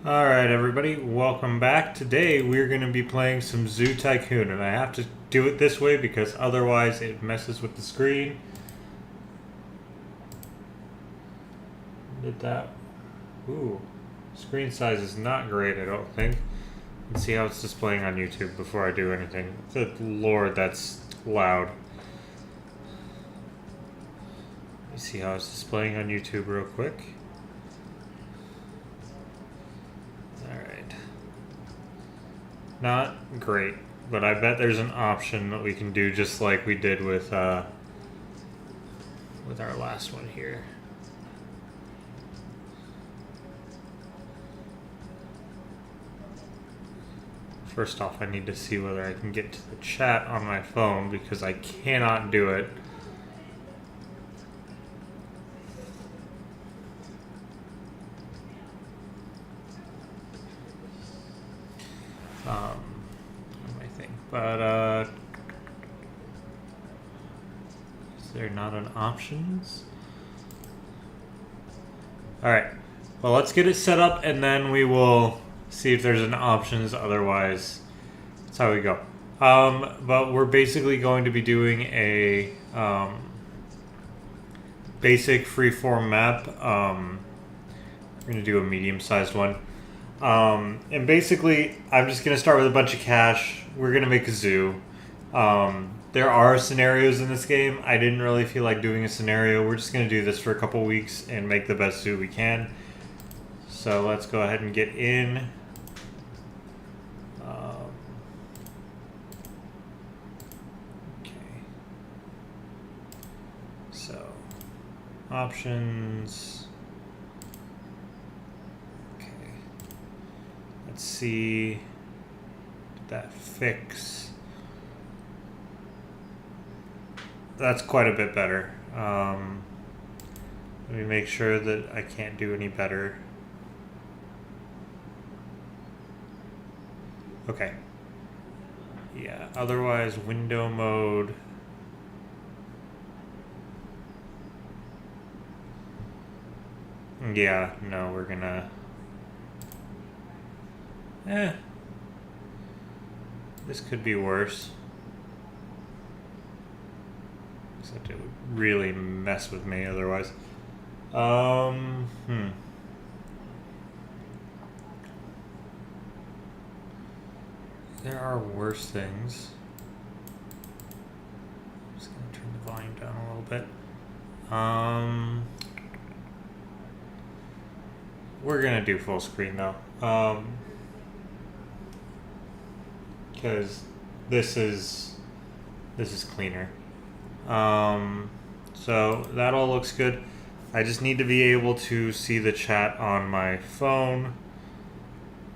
Alright everybody, welcome back. Today we're going to be playing some Zoo Tycoon, and I have to do it this way because otherwise it messes with the screen. Did that? Ooh, screen size is not great, I don't think. Let's see how it's displaying on YouTube before I do anything. Good Lord, that's loud. Let me see how it's displaying on YouTube real quick. Not great, but I bet there's an option that we can do just like we did with our last one here. First off, I need to see whether I can get to the chat on my phone because I cannot do it. But is there not an options? Alright, well let's get it set up and then we will see if there's an options. Otherwise, that's how we go. But we're basically going to be doing a basic freeform map. We're going to do a medium-sized one. And basically, I'm just going to start with a bunch of cash. We're going to make a zoo. There are scenarios in this game. I didn't really feel like doing a scenario. We're just going to do this for a couple weeks and make the best zoo we can. So let's go ahead and get in. Okay. So, options. Let's see, did that fix? That's quite a bit better. Let me make sure that I can't do any better. Okay. Yeah, otherwise window mode. Yeah, no, we're gonna... this could be worse. Except it would really mess with me otherwise. There are worse things. I'm just gonna turn the volume down a little bit. We're gonna do full screen though. Because this is cleaner. So that all looks good. I just need to be able to see the chat on my phone,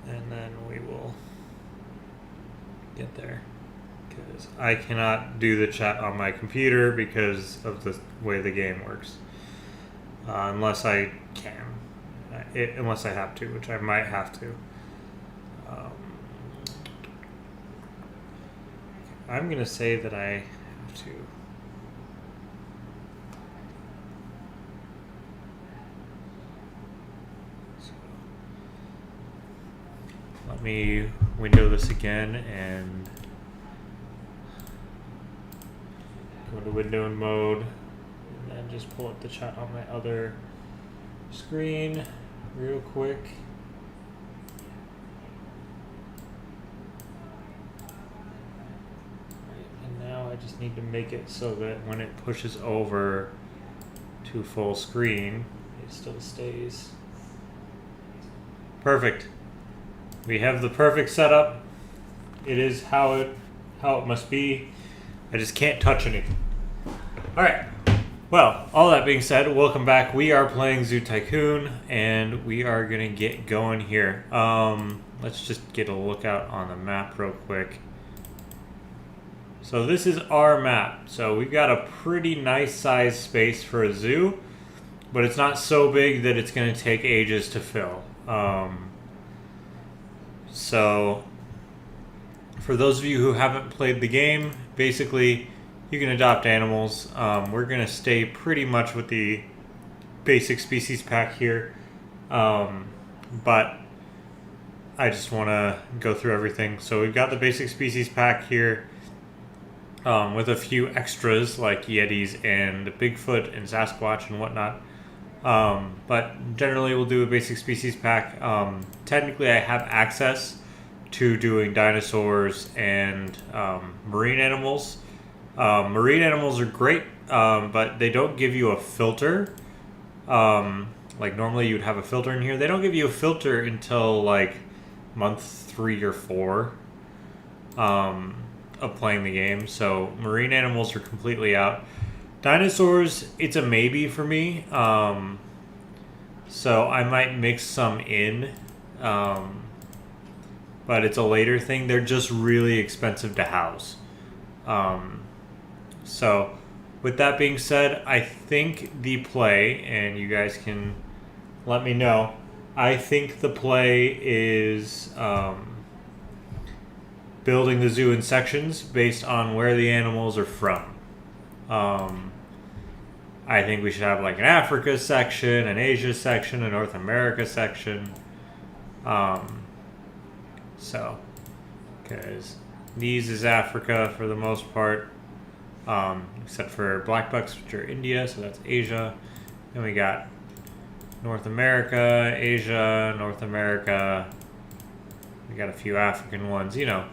and then we will get there. Because I cannot do the chat on my computer because of the way the game works. Unless I can. Unless I have to, which I might have to. I'm going to say that I have to. So, let me window this again and go into windowing mode, and then just pull up the chat on my other screen real quick. I just need to make it so that when it pushes over to full screen, it still stays. Perfect. We have the perfect setup. It is how it must be. I just can't touch anything. All right. Well, all that being said, welcome back. We are playing Zoo Tycoon, and we are gonna get going here. Let's just get a lookout on the map real quick. So this is our map. So we've got a pretty nice size space for a zoo, but it's not so big that it's going to take ages to fill. So for those of you who haven't played the game, basically you can adopt animals. We're going to stay pretty much with the basic species pack here. But I just want to go through everything. So we've got the basic species pack here, with a few extras like Yetis and Bigfoot and Sasquatch and whatnot. But generally we'll do a basic species pack. Technically I have access to doing dinosaurs and marine animals. Marine animals are great, but they don't give you a filter. Like normally you'd have a filter in here. They don't give you a filter until like month 3 or 4 of playing the game. So marine animals are completely out. Dinosaurs, it's a maybe for me. So I might mix some in. But it's a later thing. They're just really expensive to house. So with that being said, I think the play, and you guys can let me know, I think the play is building the zoo in sections based on where the animals are from. I think we should have like an Africa section, an Asia section, a North America section. So, because these is Africa for the most part, except for black bucks, which are India, so that's Asia. Then we got North America, Asia, North America. We got a few African ones, you know,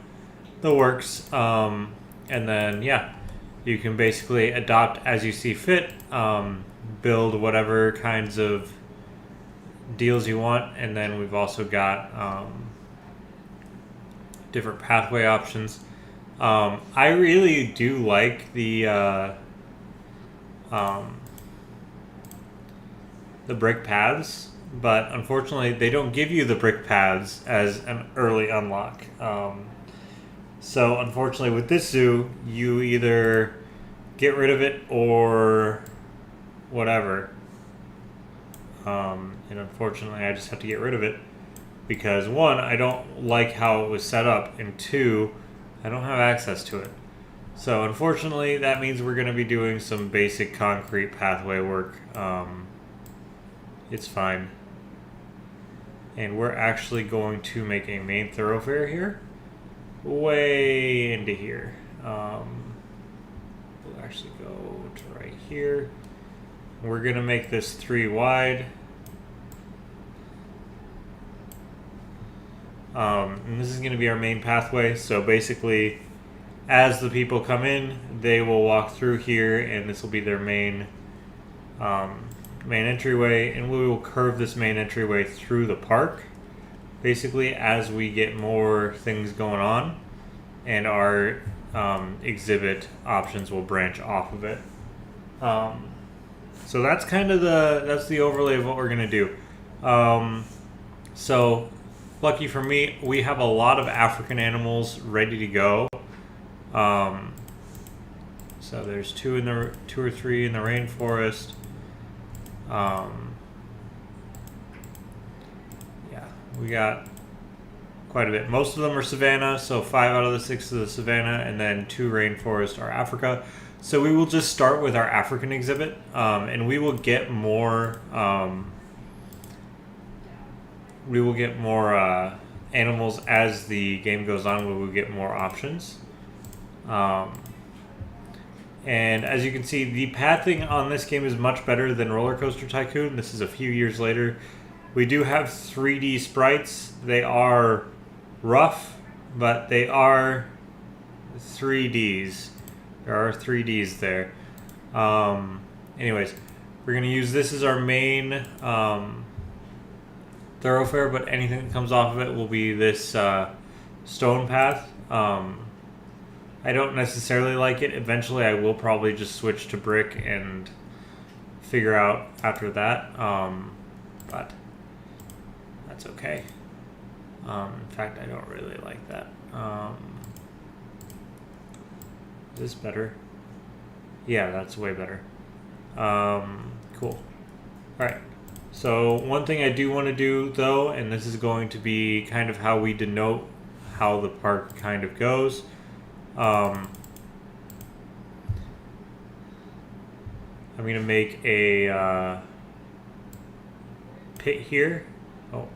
the works. And then, yeah, you can basically adopt as you see fit, build whatever kinds of deals you want. And then we've also got different pathway options. I really do like the brick paths, but unfortunately they don't give you the brick paths as an early unlock. So unfortunately with this zoo, you either get rid of it or whatever. And unfortunately I just have to get rid of it because 1, I don't like how it was set up, and 2, I don't have access to it. So unfortunately that means we're going to be doing some basic concrete pathway work. It's fine. And we're actually going to make a main thoroughfare here. Way into here. We'll actually go to right here. We're going to make this 3 wide. And this is going to be our main pathway. So basically, as the people come in, they will walk through here, and this will be their main entryway. And we will curve this main entryway through the park, basically, as we get more things going on, and our exhibit options will branch off of it. So that's kind of the overlay of what we're going to do. So lucky for me, we have a lot of African animals ready to go. So there's 2 or 3 in the rainforest. Yeah, we got quite a bit. Most of them are savanna, so 5 out of the 6 of the savanna, and then 2 rainforest are Africa. So we will just start with our African exhibit, and we will get more. We will get more animals as the game goes on. We will get more options. And as you can see, the pathing on this game is much better than Roller Coaster Tycoon. This is a few years later. We do have 3D sprites. They are rough, but they are 3Ds. There are 3Ds there. Anyways, we're going to use this as our main thoroughfare, but anything that comes off of it will be this stone path. I don't necessarily like it. Eventually I will probably just switch to brick and figure out after that, but that's okay. In fact, I don't really like that. Is this better? Yeah, that's way better. Cool. Alright. So one thing I do want to do though, and this is going to be kind of how we denote how the park kind of goes. I'm going to make a pit here. Oh.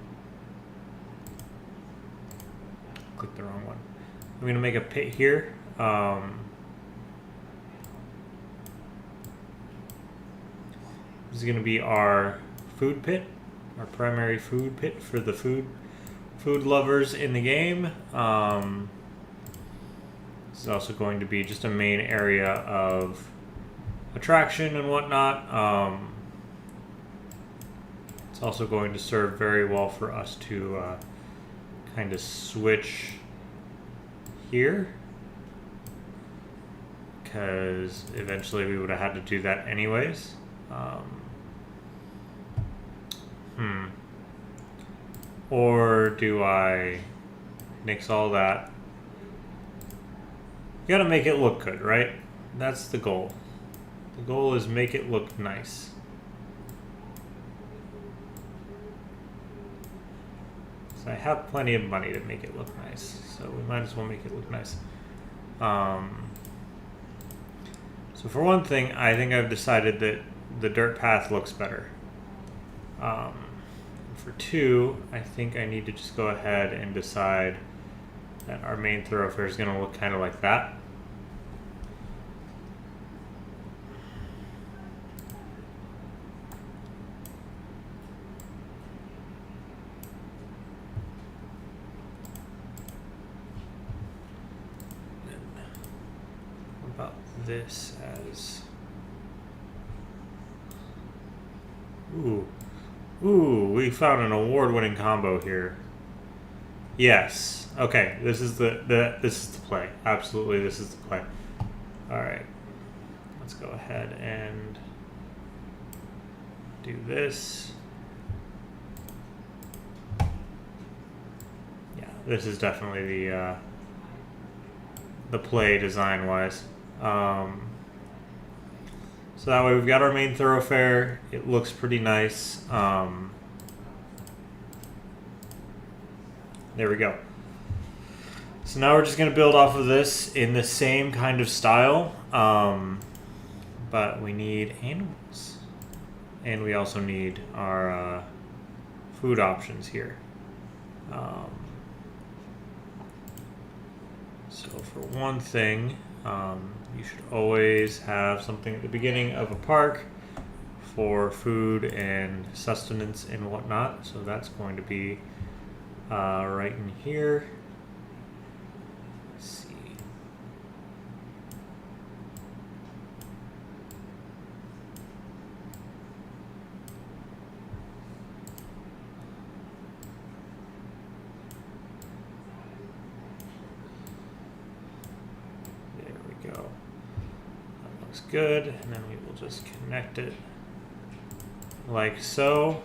clicked the wrong one. I'm going to make a pit here. This is going to be our food pit, our primary food pit for the food lovers in the game. This is also going to be just a main area of attraction and whatnot. It's also going to serve very well for us to kind of switch here, because eventually we would have had to do that anyways. Or do I nix all that? You gotta make it look good, right? That's the goal. The goal is make it look nice. So I have plenty of money to make it look nice, so we might as well make it look nice. So for one thing, I think I've decided that the dirt path looks better. For two, I think I need to just go ahead and decide that our main thoroughfare is going to look kind of like that. What about this as... Ooh, we found an award-winning combo here. Yes. Okay, this is the play. Absolutely, this is the play. All right. Let's go ahead and do this. Yeah, this is definitely the play design-wise. So that way we've got our main thoroughfare. It looks pretty nice. There we go. So now we're just going to build off of this in the same kind of style. But we need animals. And we also need our food options here. So for one thing... you should always have something at the beginning of a park for food and sustenance and whatnot. So that's going to be right in here. Let's see. There we go. Looks good, and then we will just connect it like so.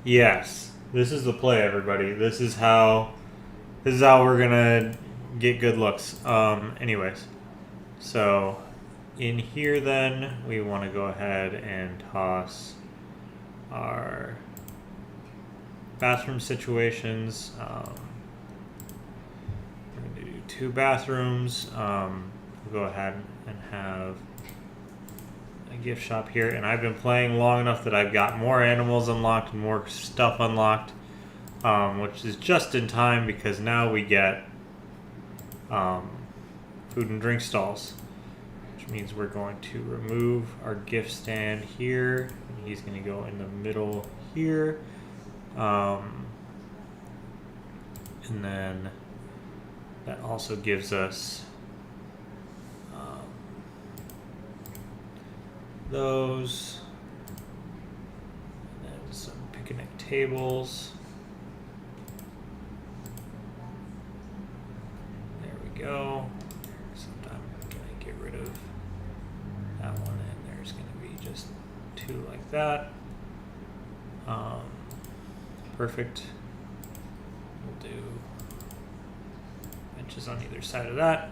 Yes, this is the play, everybody. This is how we're gonna get good looks. Anyways, so in here then we want to go ahead and toss our bathroom situations. We're gonna do 2 bathrooms. We'll go ahead and have a gift shop here, and I've been playing long enough that I've got more animals unlocked and more stuff unlocked, which is just in time because now we get food and drink stalls, which means we're going to remove our gift stand here, and he's going to go in the middle here, and then that also gives us those, and then some picnic tables. There we go. Sometime I'm gonna get rid of that one, and there's gonna be just 2 like that. Perfect. We'll do benches on either side of that.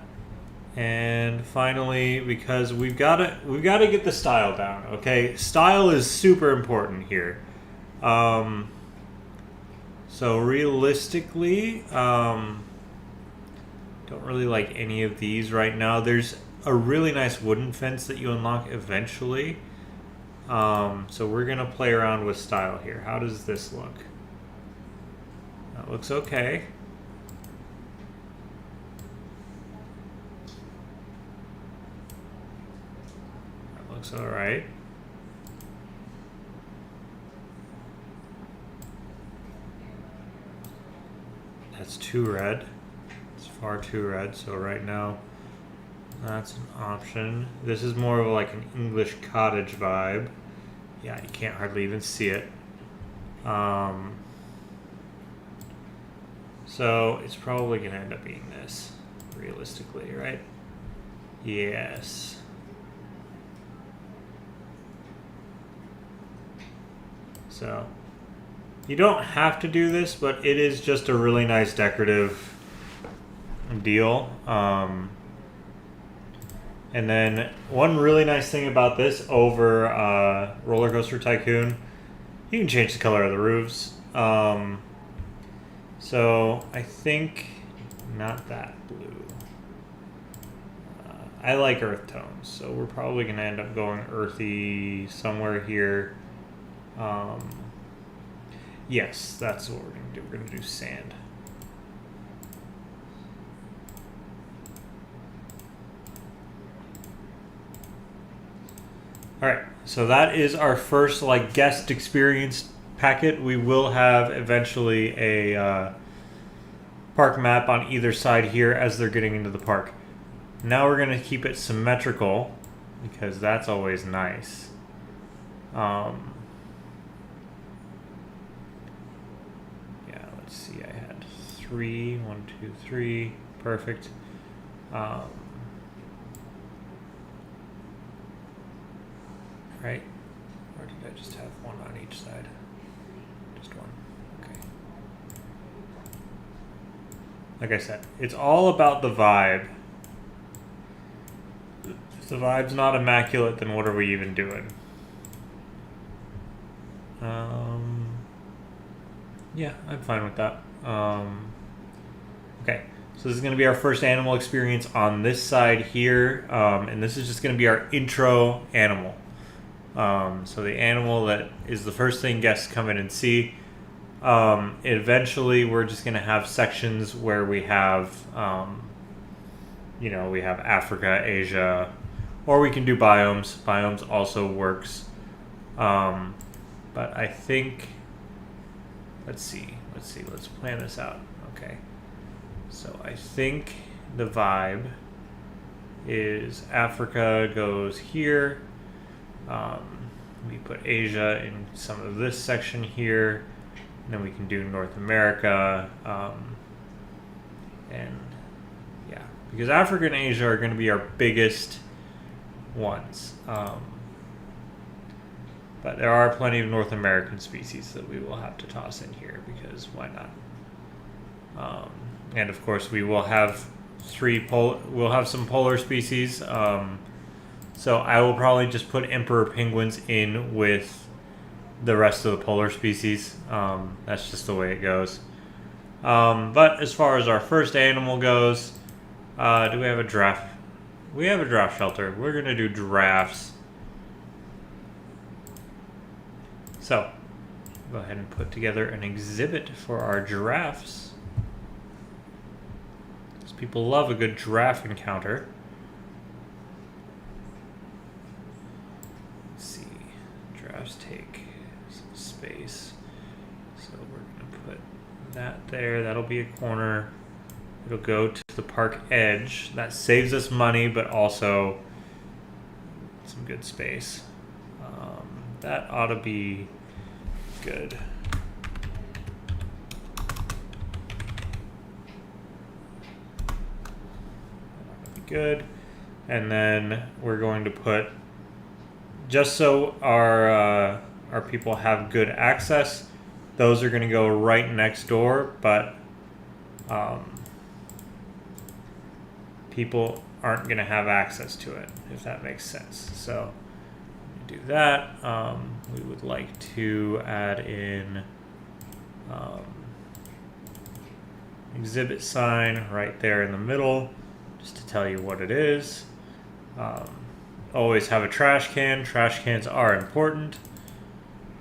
And finally, because we've got to get the style down, okay? Style is super important here. So realistically, don't really like any of these right now. There's a really nice wooden fence that you unlock eventually. So we're gonna play around with style here. How does this look? That looks okay. looks all right. That's too red. It's far too red. So right now, that's an option. This is more of like an English cottage vibe. Yeah, you can't hardly even see it. So it's probably going to end up being this, realistically, right? Yes. So you don't have to do this, but it is just a really nice decorative deal. And then one really nice thing about this over Roller Coaster Tycoon, you can change the color of the roofs. So I think not that blue. I like earth tones, so we're probably going to end up going earthy somewhere here. Yes, that's what we're going to do. We're going to do sand. All right, so that is our first like guest experience packet. We will have eventually a park map on either side here as they're getting into the park. Now we're going to keep it symmetrical because that's always nice. Yeah, let's see. I had 3, 1, 2, 3. Perfect. Right? Or did I just have one on each side? Just one. Okay. Like I said, it's all about the vibe. If the vibe's not immaculate, then what are we even doing? Yeah, I'm fine with that. Okay, so this is going to be our first animal experience on this side here, and this is just going to be our intro animal. So the animal that is the first thing guests come in and see. Eventually, we're just going to have sections where we have, we have Africa, Asia, or we can do biomes. Biomes also works. But I think, let's see, let's plan this out. Okay. So I think the vibe is Africa goes here. We put Asia in some of this section here, and then we can do North America, and yeah, because Africa and Asia are going to be our biggest ones, but there are plenty of North American species that we will have to toss in here because why not? And of course we will have we'll have some polar species. So I will probably just put emperor penguins in with the rest of the polar species. That's just the way it goes. But as far as our first animal goes, do we have a giraffe? We have a giraffe shelter. We're going to do giraffes. So go ahead and put together an exhibit for our giraffes. Because people love a good giraffe encounter. Take some space, so we're going to put that there. That'll be a corner. It'll go to the park edge. That saves us money, but also some good space. That ought to be good. That'll be good. And then we're going to put, just so our people have good access, those are going to go right next door, but people aren't going to have access to it, if that makes sense. So do that. We would like to add in exhibit sign right there in the middle, just to tell you what it is. Always have a trash can. Trash cans are important.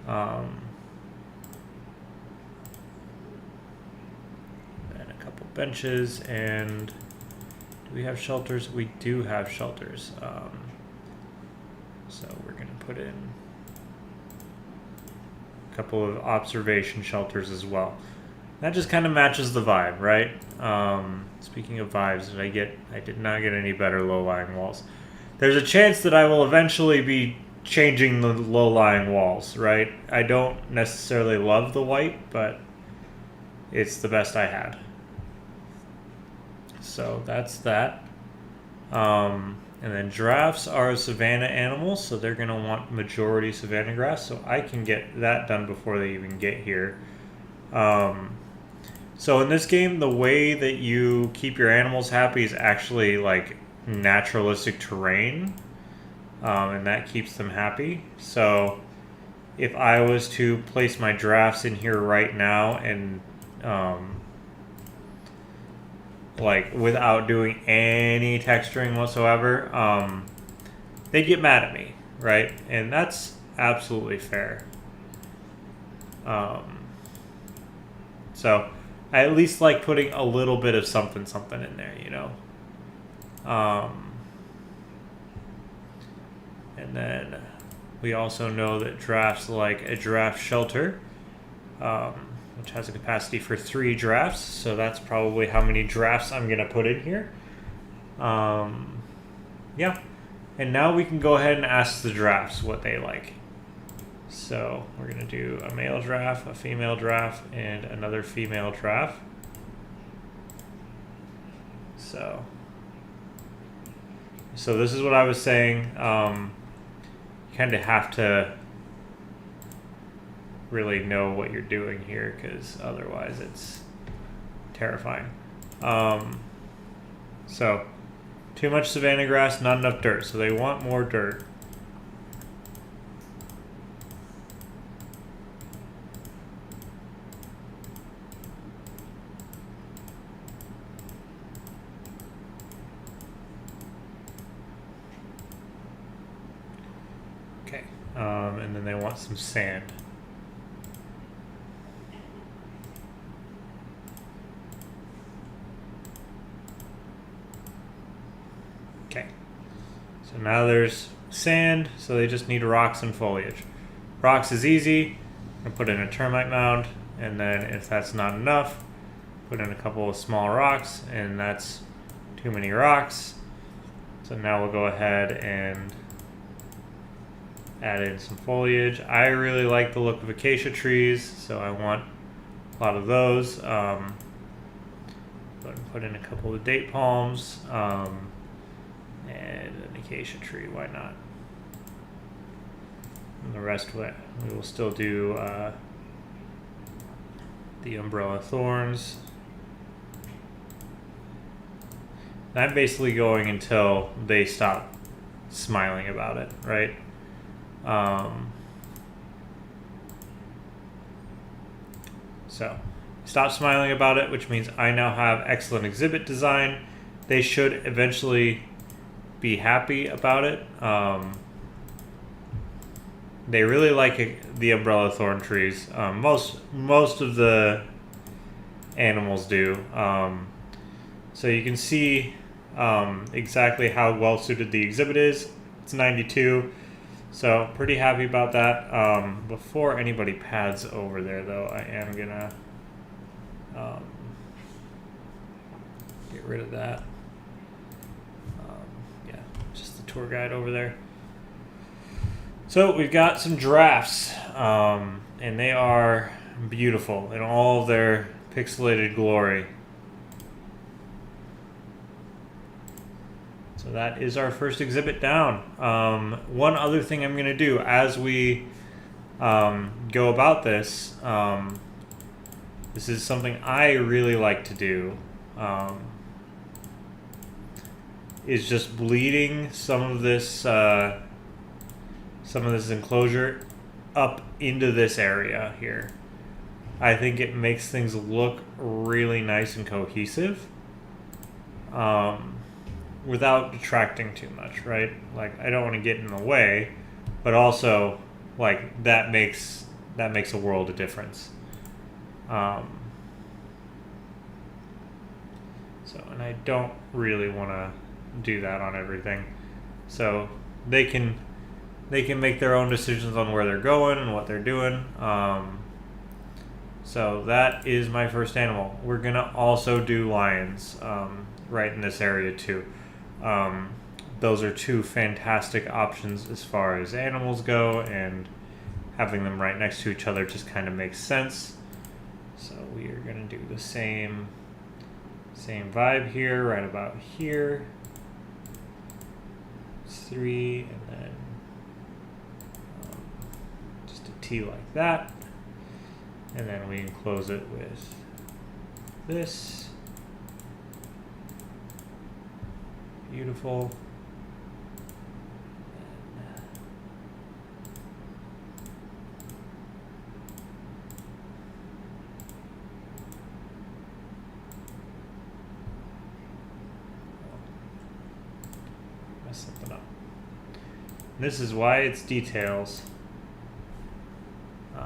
And a couple benches. And do we have shelters? We do have shelters. So we're going to put in a couple of observation shelters as well. That just kind of matches the vibe, right? Speaking of vibes, I did not get any better low-lying walls. There's a chance that I will eventually be changing the low-lying walls, right? I don't necessarily love the white, but it's the best I had. So that's that. And then giraffes are a savanna animal, so they're going to want majority savanna grass, so I can get that done before they even get here. So in this game, the way that you keep your animals happy is actually like naturalistic terrain, and that keeps them happy. So if I was to place my giraffes in here right now and like without doing any texturing whatsoever, they'd get mad at me, right? And that's absolutely fair. So I at least like putting a little bit of something in there, you know. And then we also know that giraffes like a giraffe shelter, which has a capacity for 3 giraffes. So that's probably how many giraffes I'm going to put in here. Yeah. And now we can go ahead and ask the giraffes what they like. So we're going to do a male giraffe, a female giraffe, and another female giraffe. So this is what I was saying. You kind of have to really know what you're doing here, because otherwise it's terrifying. So too much savanna grass, not enough dirt. So they want more dirt. Okay, and then they want some sand. Okay, so now there's sand, so they just need rocks and foliage. Rocks is easy. I'm gonna put in a termite mound, and then if that's not enough, put in a couple of small rocks, and that's too many rocks. So now we'll go ahead and add in some foliage. I really like the look of acacia trees, so I want a lot of those. Put in a couple of date palms, and an acacia tree, why not? And the rest we will still do the umbrella thorns. And I'm basically going until they stop smiling about it, right? So stop smiling about it, which means I now have excellent exhibit design. They should eventually be happy about it. They really like the umbrella thorn trees. Most of the animals do. So you can see exactly how well suited the exhibit is. It's 92. So pretty happy about that. Before anybody pads over there, though, I am gonna get rid of that. Yeah, just the tour guide over there. So we've got some giraffes, and they are beautiful in all of their pixelated glory. So that is our first exhibit down. One other thing I'm going to do as we go about this, this is something I really like to do, is just bleeding some of this enclosure up into this area here. I think it makes things look really nice and cohesive. Without detracting too much, right? Like, I don't want to get in the way, but also, like, that makes a world of difference. So, and I don't really want to do that on everything. So they can they can make their own decisions on where they're going and what they're doing. So that is my first animal. We're gonna also do lions right in this area too. Those are two fantastic options as far as animals go, and having them right next to each other just kind of makes sense. So we are gonna do the same vibe here, right about here. 3, and then just a T like that, and then we enclose it with this. Beautiful. Mess something up. This is why it's details. So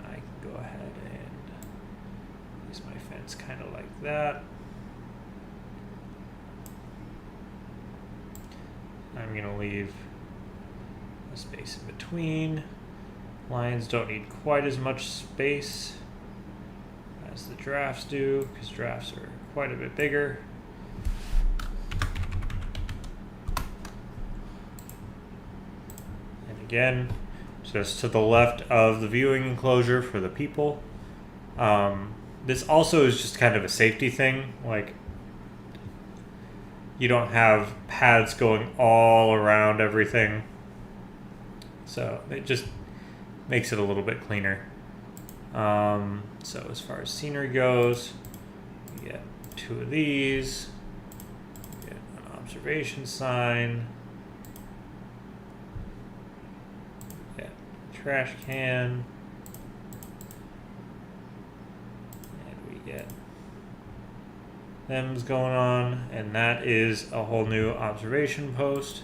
I can go ahead and use my fence kind of like that. I'm going to leave a space in between. Lions don't need quite as much space as the giraffes do, because giraffes are quite a bit bigger. Again, just to the left of the viewing enclosure for the people. This also is just kind of a safety thing. Like, you don't have paths going all around everything. So it just makes it a little bit cleaner. So as far as scenery goes, we get 2 of these. We get an observation sign. Trash can, and we get them's going on, and that is a whole new observation post.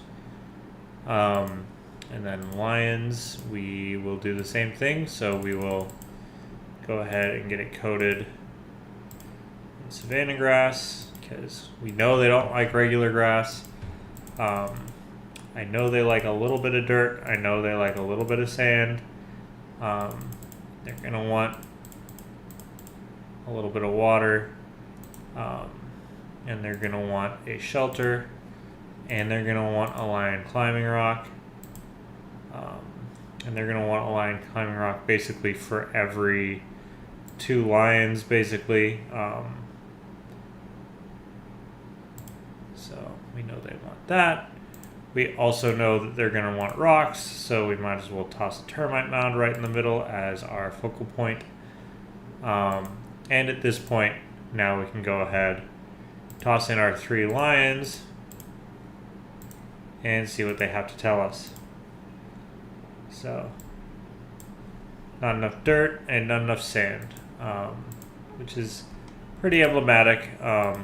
And then lions, we will do the same thing, so we will go ahead and get it coated in savanna grass, because we know they don't like regular grass. I know they like a little bit of dirt. I know they like a little bit of sand. They're going to want a little bit of water. And they're going to want a shelter. And they're going to want a lion climbing rock. And they're going to want a lion climbing rock basically for every 2 lions, basically. So we know they want that. We also know that they're going to want rocks, so we might as well toss a termite mound right in the middle as our focal point. And at this point, now we can go ahead, toss in our 3 lions, and see what they have to tell us. So, not enough dirt and not enough sand, which is pretty emblematic. And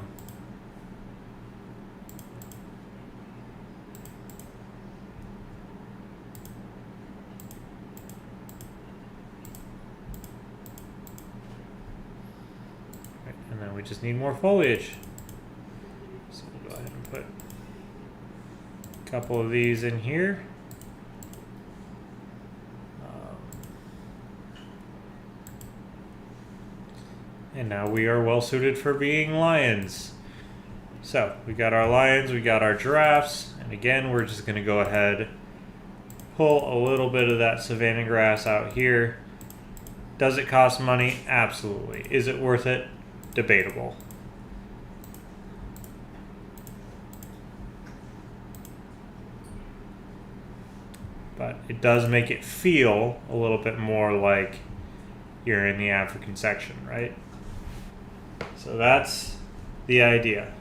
then we just need more foliage. So we'll go ahead and put a couple of these in here. And now we are well suited for being lions. So we got our lions, we got our giraffes, and again we're just going to go ahead, pull a little bit of that savanna grass out here. Does it cost money? Absolutely. Is it worth it? Debatable. But it does make it feel a little bit more like you're in the African section, right? So that's the idea.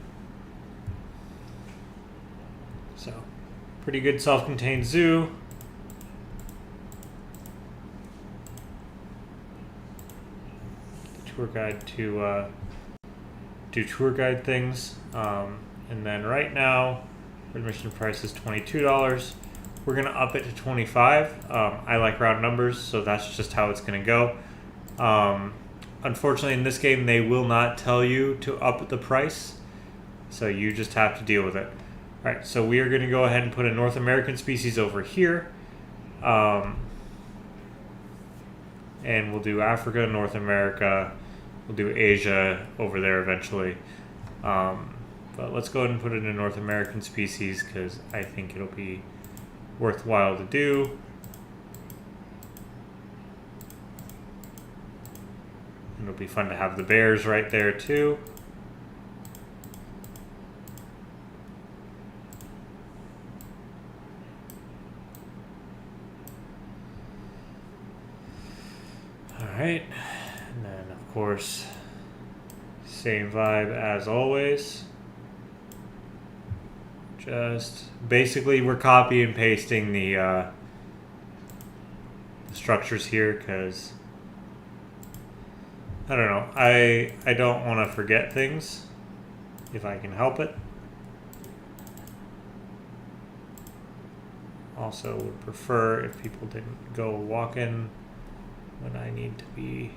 So, pretty good self-contained zoo. The tour guide to do tour guide things. And then right now, admission price is $22. We're gonna up it to $25. I like round numbers, so that's just how it's gonna go. Unfortunately, in this game, they will not tell you to up the price, so you just have to deal with it. Alright, so we are going to go ahead and put a North American species over here. And we'll do Africa, North America. We'll do Asia over there eventually. But let's go ahead and put it in North American species because I think it'll be worthwhile to do. And it'll be fun to have the bears right there too. Alright, and then of course, same vibe as always. Just basically we're copy and pasting the structures here because I don't know, I don't want to forget things if I can help it. Also would prefer if people didn't go walking when I need to be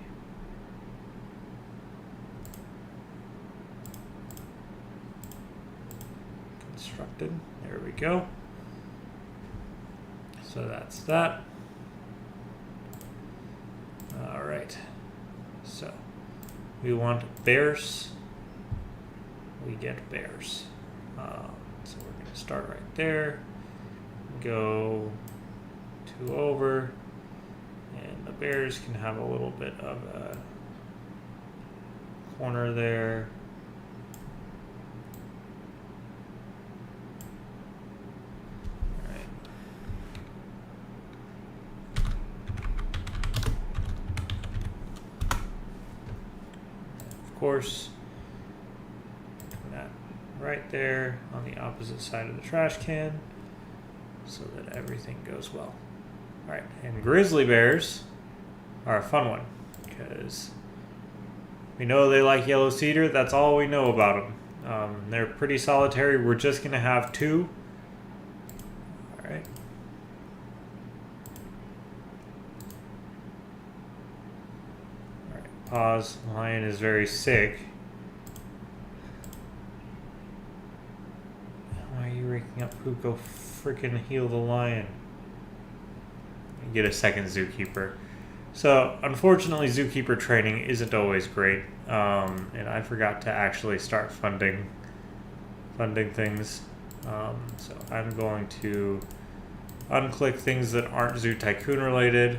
constructed. There we go. So that's that. All right. So we want bears. We get bears. So we're going to start right there. Go 2 over. And the bears can have a little bit of a corner there. Of course, that right there on the opposite side of the trash can so that everything goes well. Alright, and grizzly bears are a fun one because we know they like yellow cedar. That's all we know about them. They're pretty solitary. We're just going to have 2. Alright. Pause. Lion is very sick. Why are you raking up poop? Go freaking heal the lion. Get a second zookeeper. So, unfortunately, zookeeper training isn't always great. And I forgot to actually start funding things. So I'm going to unclick things that aren't Zoo Tycoon related.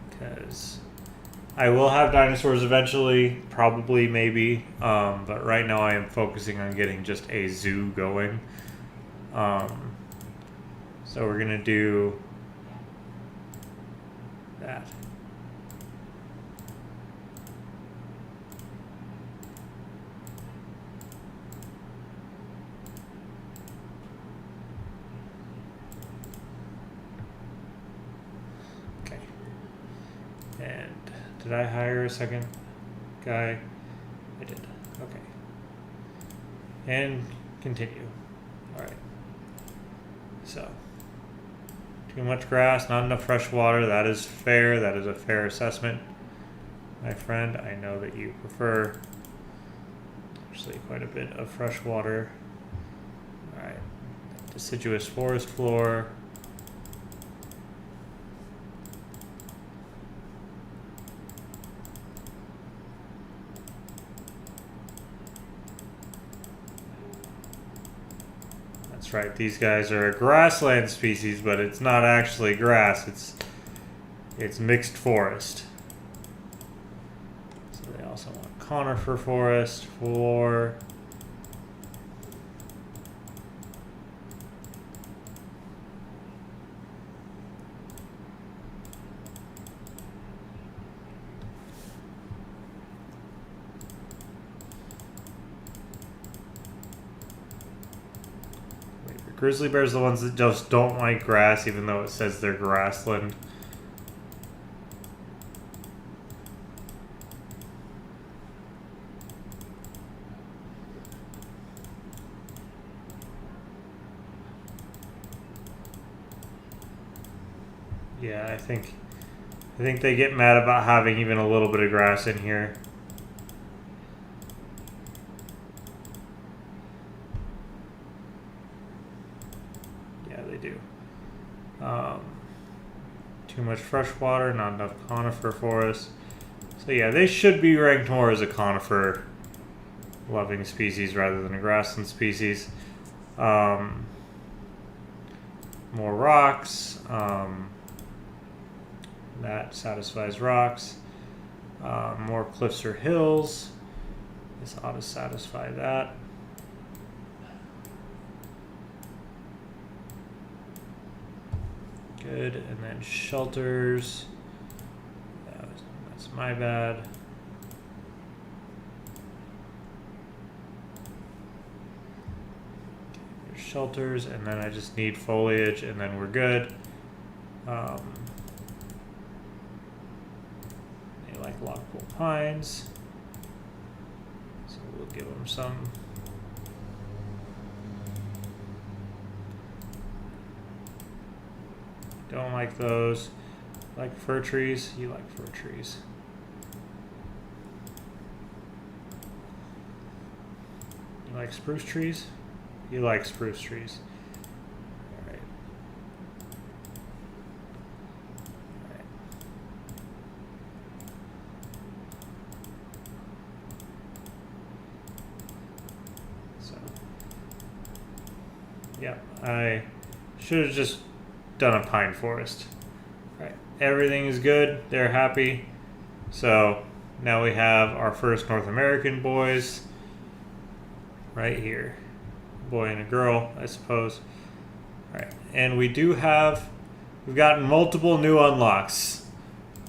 Because I will have dinosaurs eventually, probably, maybe, but right now I am focusing on getting just a zoo going. So we're gonna do that. Okay. And did I hire a second guy? I did. Okay. And continue. All right. So, too much grass, not enough fresh water. That is fair. That is a fair assessment, my friend. I know that you prefer actually quite a bit of fresh water. All right. Deciduous forest floor. That's right, these guys are a grassland species, but it's not actually grass, it's mixed forest. So they also want conifer forest floor. Grizzly bears are the ones that just don't like grass, even though it says they're grassland. Yeah, I think they get mad about having even a little bit of grass in here. do. Too much fresh water, not enough conifer forest. So yeah, they should be ranked more as a conifer loving species rather than a grassland species. More rocks. That satisfies rocks. More cliffs or hills. This ought to satisfy that. Good, and then shelters. That's my bad. There's shelters, and then I just need foliage, and then we're good. They like lockable pines, so we'll give them some. Don't like those. Like fir trees? You like fir trees. You like spruce trees? You like spruce trees. Alright. Alright. So. Yeah, I should have just done a pine forest. All right, everything is good. They're happy. So now we have our first North American boys right here. Boy and a girl, I suppose. All right, and we've gotten multiple new unlocks.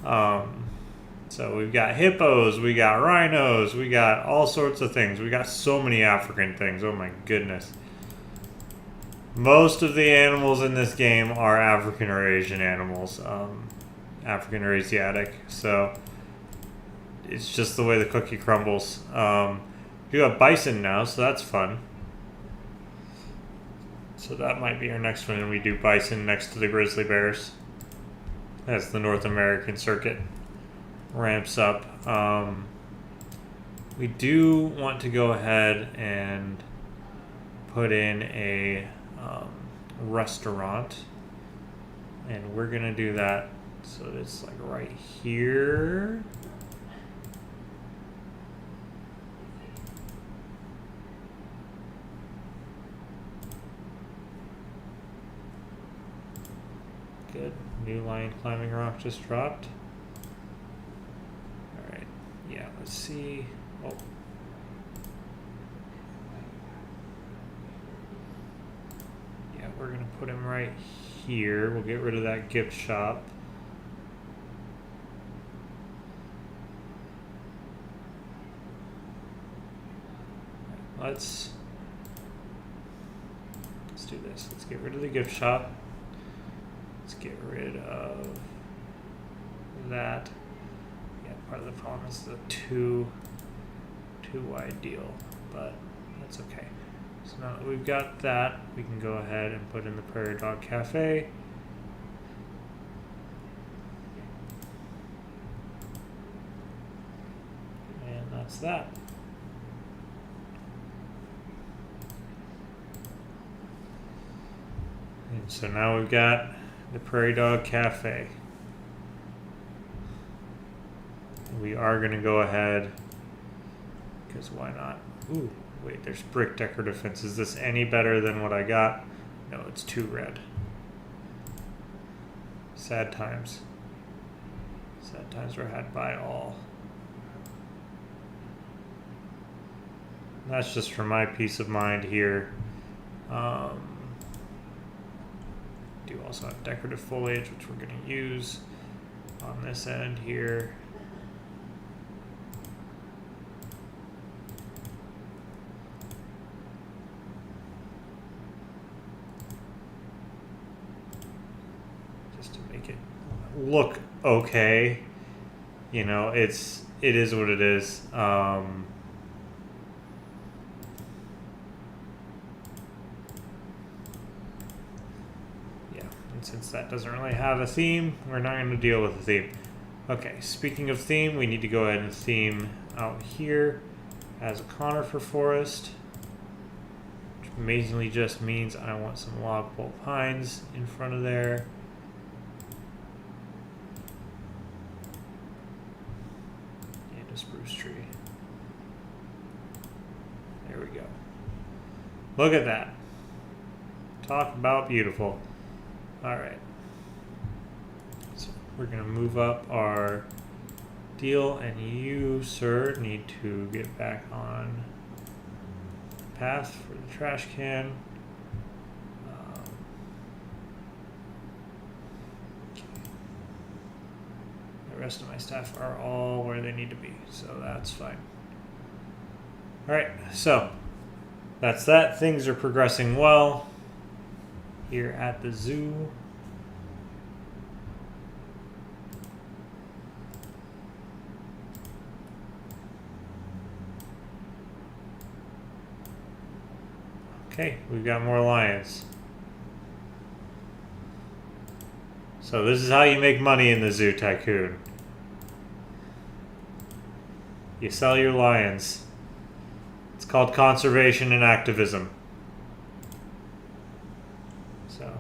So we've got hippos, we got rhinos, we got all sorts of things. We got so many African things. Oh my goodness. Most of the animals in this game are African or Asian animals, African or Asiatic, so it's just the way the cookie crumbles. We have bison now, so that's fun. So that might be our next one, and we do bison next to the grizzly bears as the North American circuit ramps up. We do want to go ahead and put in a restaurant, and we're gonna do that so it's like right here. Good. New lion climbing rock just dropped. All right, yeah, let's see. Oh, we're going to put him right here. We'll get rid of that gift shop. Let's do this. Let's get rid of the gift shop. Let's get rid of that. Yeah, part of the problem is the too wide deal, but that's okay. So now that we've got that, we can go ahead and put in the Prairie Dog Cafe. And that's that. And so now we've got the Prairie Dog Cafe. We are going to go ahead, because why not? Ooh. Wait, there's brick decorative fence. Is this any better than what I got? No, it's too red. Sad times. Sad times were had by all. That's just for my peace of mind here. Do also have decorative foliage, which we're going to use on this end here. Look okay, you know, it is what it is. Yeah, and since that doesn't really have a theme, we're not going to deal with the theme. Okay, speaking of theme, we need to go ahead and theme out here as a conifer forest, which amazingly just means I want some logpole pines in front of there. And a spruce tree. There we go. Look at that. Talk about beautiful. Alright. So we're going to move up our deal, and you, sir, need to get back on the path for the trash can. Okay. The rest of my staff are all where they need to be, so that's fine. Alright, so that's that. Things are progressing well here at the zoo. Okay, we've got more lions. So this is how you make money in the zoo, Tycoon. You sell your lions. It's called conservation and activism. So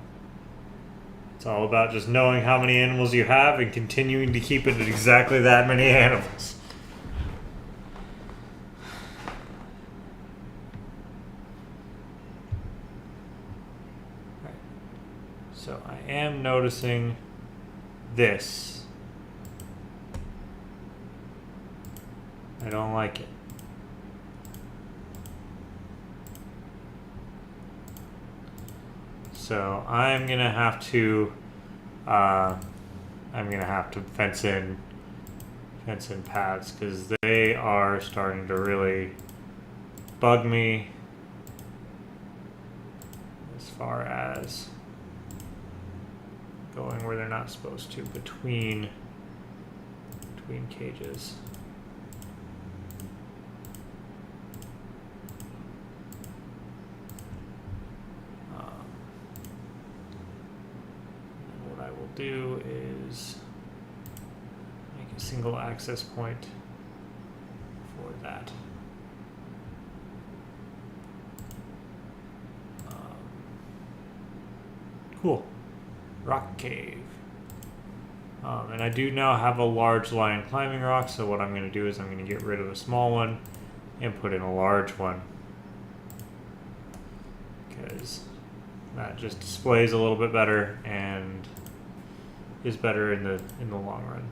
it's all about just knowing how many animals you have and continuing to keep it at exactly that many animals. So I am noticing this. I don't like it. So I'm gonna have to fence in paths, because they are starting to really bug me as far as going where they're not supposed to between cages. What I will do is make a single access point for that. Cool. Rock cave. And I do now have a large lion climbing rock, so what I'm going to do is I'm going to get rid of a small one and put in a large one, because that just displays a little bit better and is better in the long run.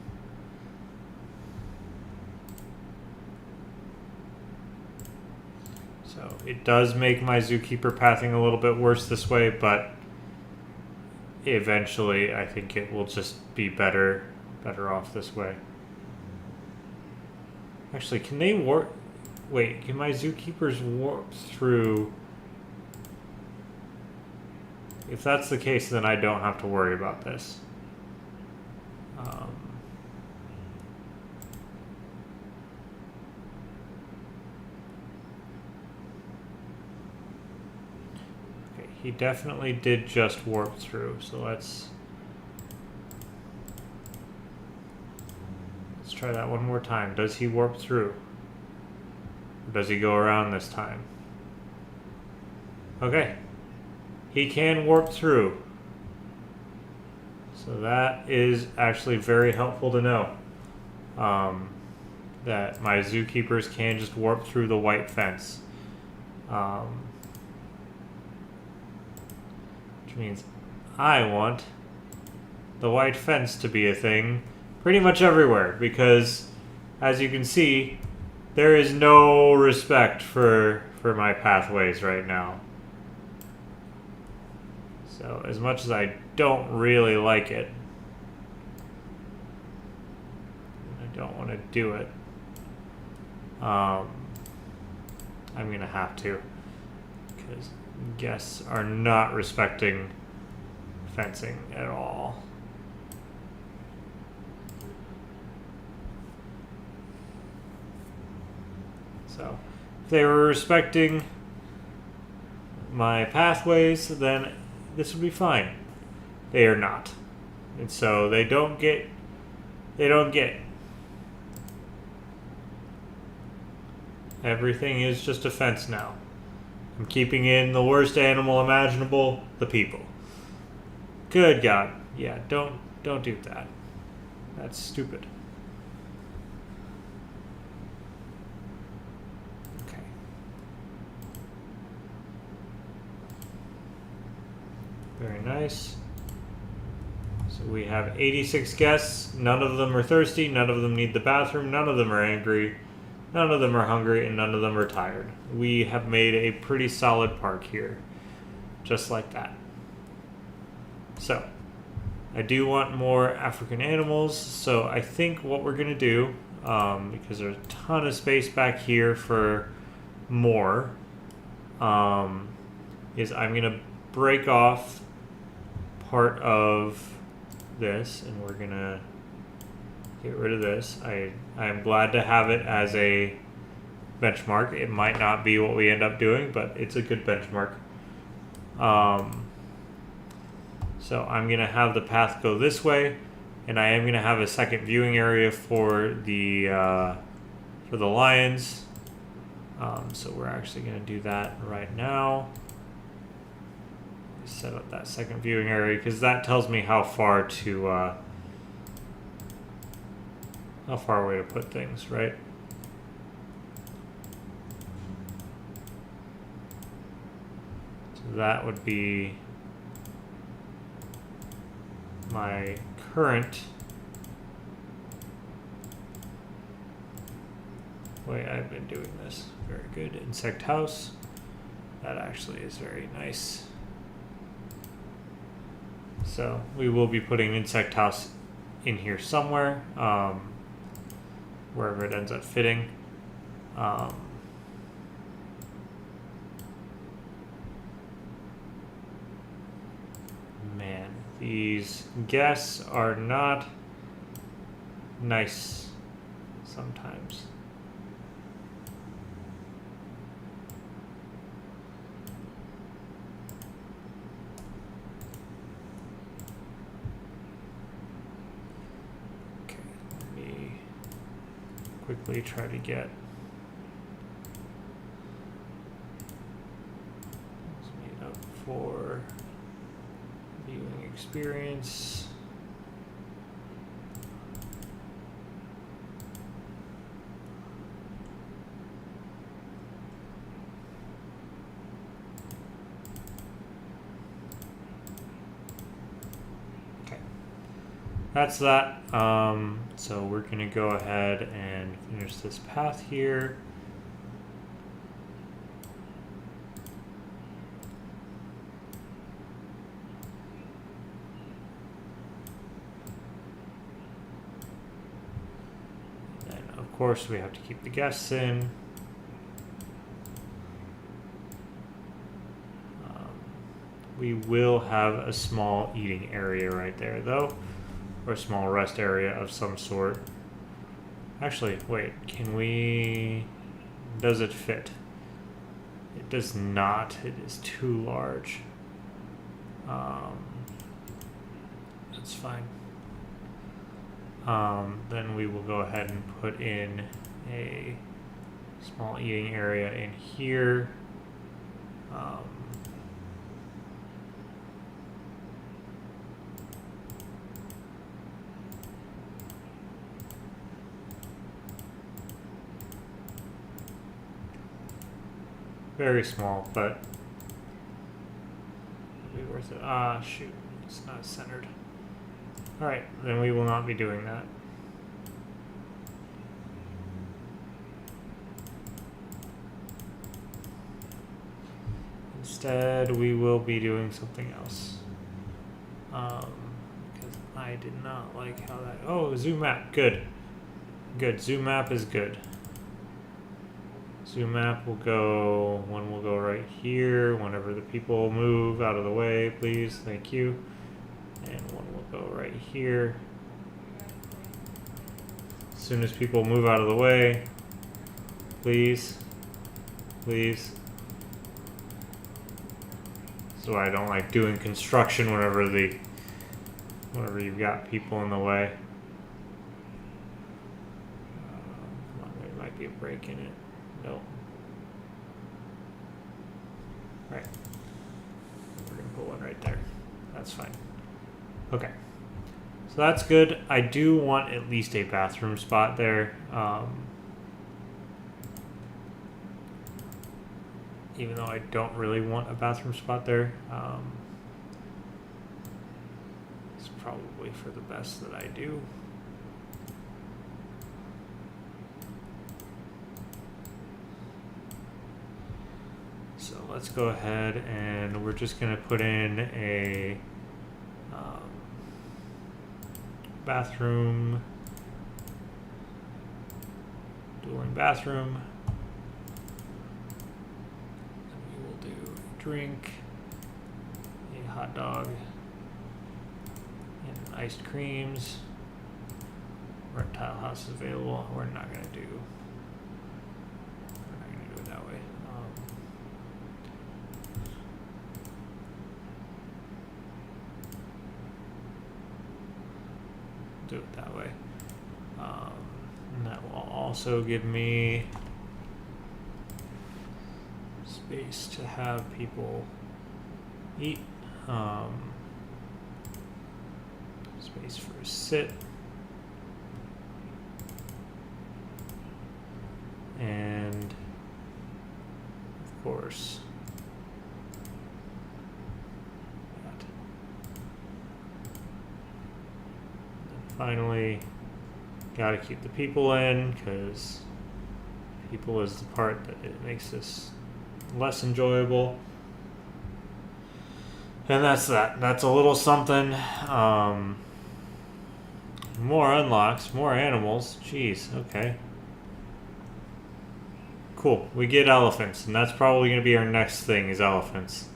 So it does make my zookeeper pathing a little bit worse this way, but eventually I think it will just be better off this way. Actually, can they warp? Wait, can my zookeepers warp through? If that's the case, then I don't have to worry about this. Okay, he definitely did just warp through, so let's try that one more time. Does he warp through? Or does he go around this time? Okay. He can warp through. So that is actually very helpful to know. That my zookeepers can just warp through the white fence. Which means I want the white fence to be a thing pretty much everywhere, because as you can see, there is no respect for my pathways right now. So as much as I don't really like it, I don't want to do it, I'm gonna have to, because guests are not respecting fencing at all. So if they were respecting my pathways, then this would be fine. They are not. And so they don't get. Everything is just a fence now. I'm keeping in the worst animal imaginable, the people. Good God. Yeah, don't do that. That's stupid. Okay. Very nice. So we have 86 guests. None of them are thirsty. None of them need the bathroom. None of them are angry. None of them are hungry. And none of them are tired. We have made a pretty solid park here. Just like that. So, I do want more African animals. So I think what we're going to do, because there's a ton of space back here for more, is I'm going to break off part of this, and we're gonna get rid of this. I am glad to have it as a benchmark. It might not be what we end up doing, but it's a good benchmark. So I'm gonna have the path go this way, and I am gonna have a second viewing area for the lions. So we're actually gonna do that right now. Set up that second viewing area because that tells me how far away to put things, right? So that would be my current way I've been doing this. Very good. Insect house. That actually is very nice. So we will be putting insect house in here somewhere, wherever it ends up fitting. Man, these guests are not nice sometimes. Quickly try to get it's made up for viewing experience. Okay, that's that. So we're going to go ahead and finish this path here. And of course we have to keep the guests in. We will have a small eating area right there though. Or a small rest area of some sort. Actually, wait, can we... Does it fit? It does not. It is too large. That's fine. Then we will go ahead and put in a small eating area in here. Very small, but it'll be worth it. Ah, shoot. It's not centered. Alright, then we will not be doing that. Instead, we will be doing something else. Because I did not like how that... Oh, zoom map. Good. Good. Zoom map is good. Zoom map will go, one will go right here whenever the people move out of the way, please, thank you. And one will go right here. As soon as people move out of the way, please, please. So I don't like doing construction whenever you've got people in the way. Come on, there might be a break in it. Nope. Right. We're going to put one right there. That's fine. Okay. So that's good. I do want at least a bathroom spot there. Even though I don't really want a bathroom spot there. It's probably for the best that I do. So let's go ahead and we're just going to put in a bathroom, dueling bathroom. And we will do a drink, a hot dog, and iced creams. Reptile house is available. We're not going to do it that way. Do it that way. And that will also give me space to have people eat. Space for a sit. And of course, that. And finally, gotta keep the people in because people is the part that it makes this less enjoyable. And that's that. That's a little something. More unlocks, more animals. Jeez, okay. Cool. We get elephants, and that's probably going to be our next thing is elephants.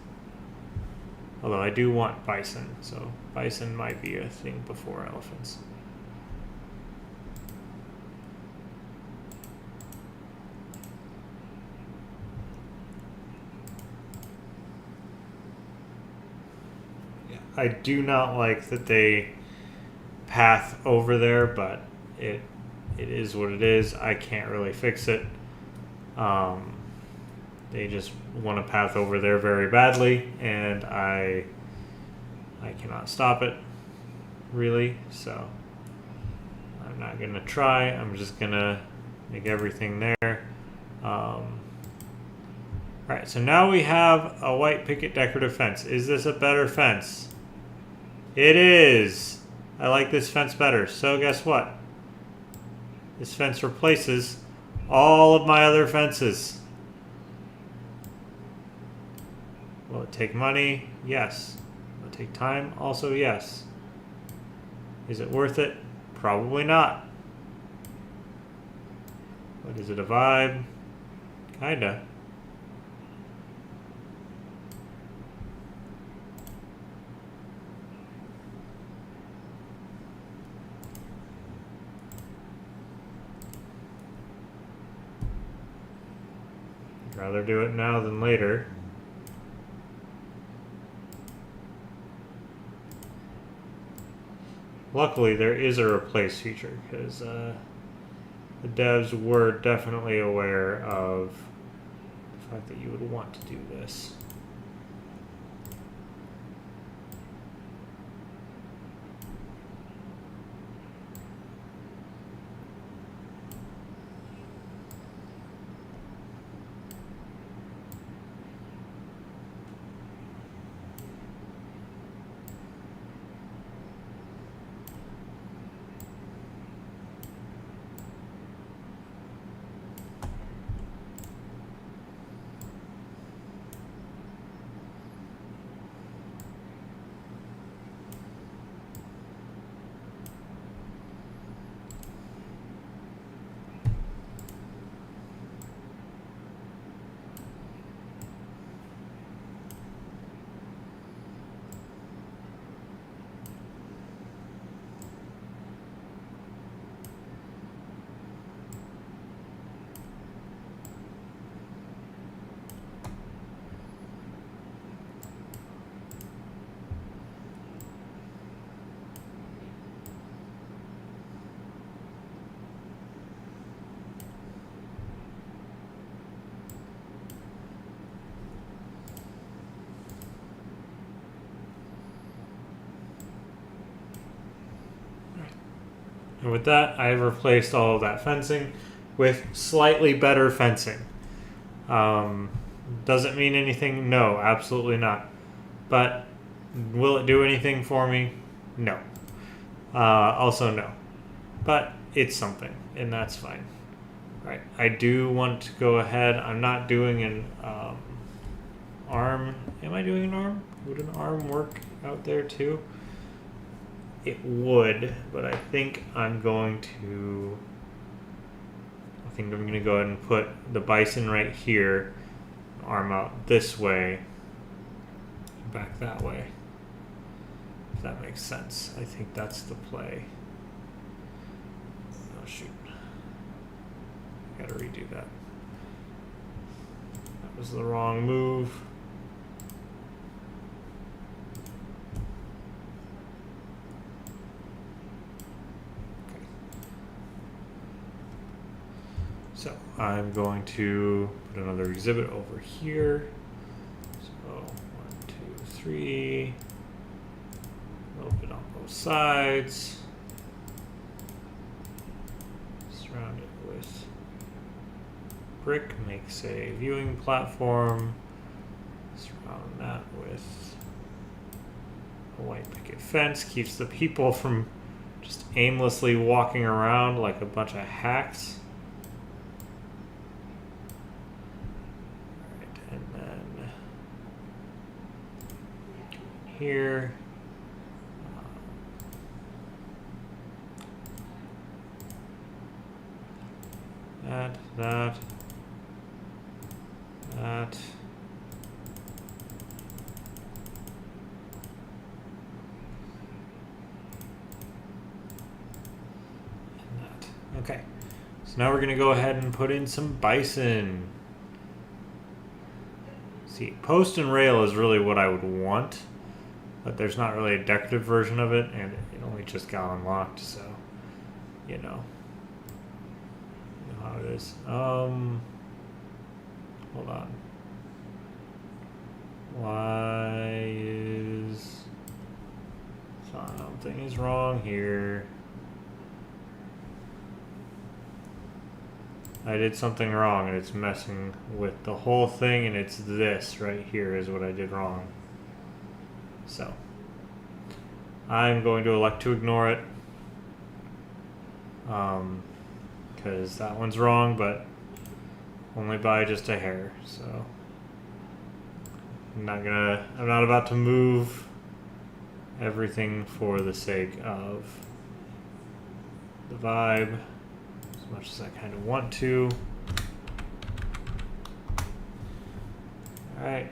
Although I do want bison, so bison might be a thing before elephants. Yeah. I do not like that they path over there, but it is what it is. I can't really fix it. They just want to path over there very badly, and I cannot stop it, really. So I'm not gonna try. I'm just gonna make everything there. All right. So now we have a white picket decorative fence. Is this a better fence? It is. I like this fence better. So guess what? This fence replaces all of my other fences. Will it take money? Yes. Will it take time? Also yes. Is it worth it? Probably not. But is it a vibe? Kinda. I'd rather do it now than later. Luckily, there is a replace feature because the devs were definitely aware of the fact that you would want to do this. And with that, I have replaced all of that fencing with slightly better fencing. Does it mean anything? No, absolutely not. But will it do anything for me? No. Also no. But it's something, and that's fine. Right. I do want to go ahead. I'm not doing an arm. Am I doing an arm? Would an arm work out there too? It would, but I think I'm going to go ahead and put the bison right here, arm out this way, back that way. If that makes sense. I think that's the play. Oh shoot. I gotta redo that. That was the wrong move. So I'm going to put another exhibit over here. So 1, 2, 3. A little bit on both sides. Surround it with brick. Makes a viewing platform. Surround that with a white picket fence. Keeps the people from just aimlessly walking around like a bunch of hacks. Here. That. Okay. So now we're going to go ahead and put in some bison. See, post and rail is really what I would want. But there's not really a decorative version of it, and it only just got unlocked, so, you know how it is. Hold on. Why is something is wrong here? I did something wrong, and it's messing with the whole thing, and it's this right here is what I did wrong. So, I'm going to elect to ignore it because that one's wrong, but only by just a hair. So, I'm not about to move everything for the sake of the vibe as much as I kind of want to. All right,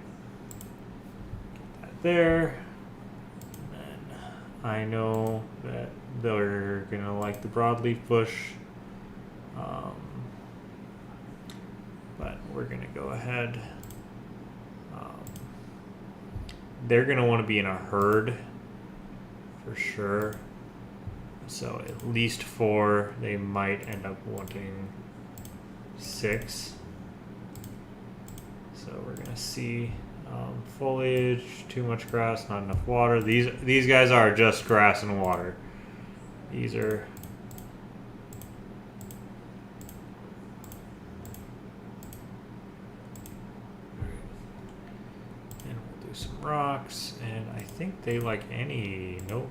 get that there. I know that they're going to like the broadleaf bush, but we're going to go ahead. They're going to want to be in a herd for sure. So at least 4, they might end up wanting 6. So we're going to see. Foliage, too much grass, not enough water. These guys are just grass and water. These are and we'll do some rocks, and I think they like any. Nope,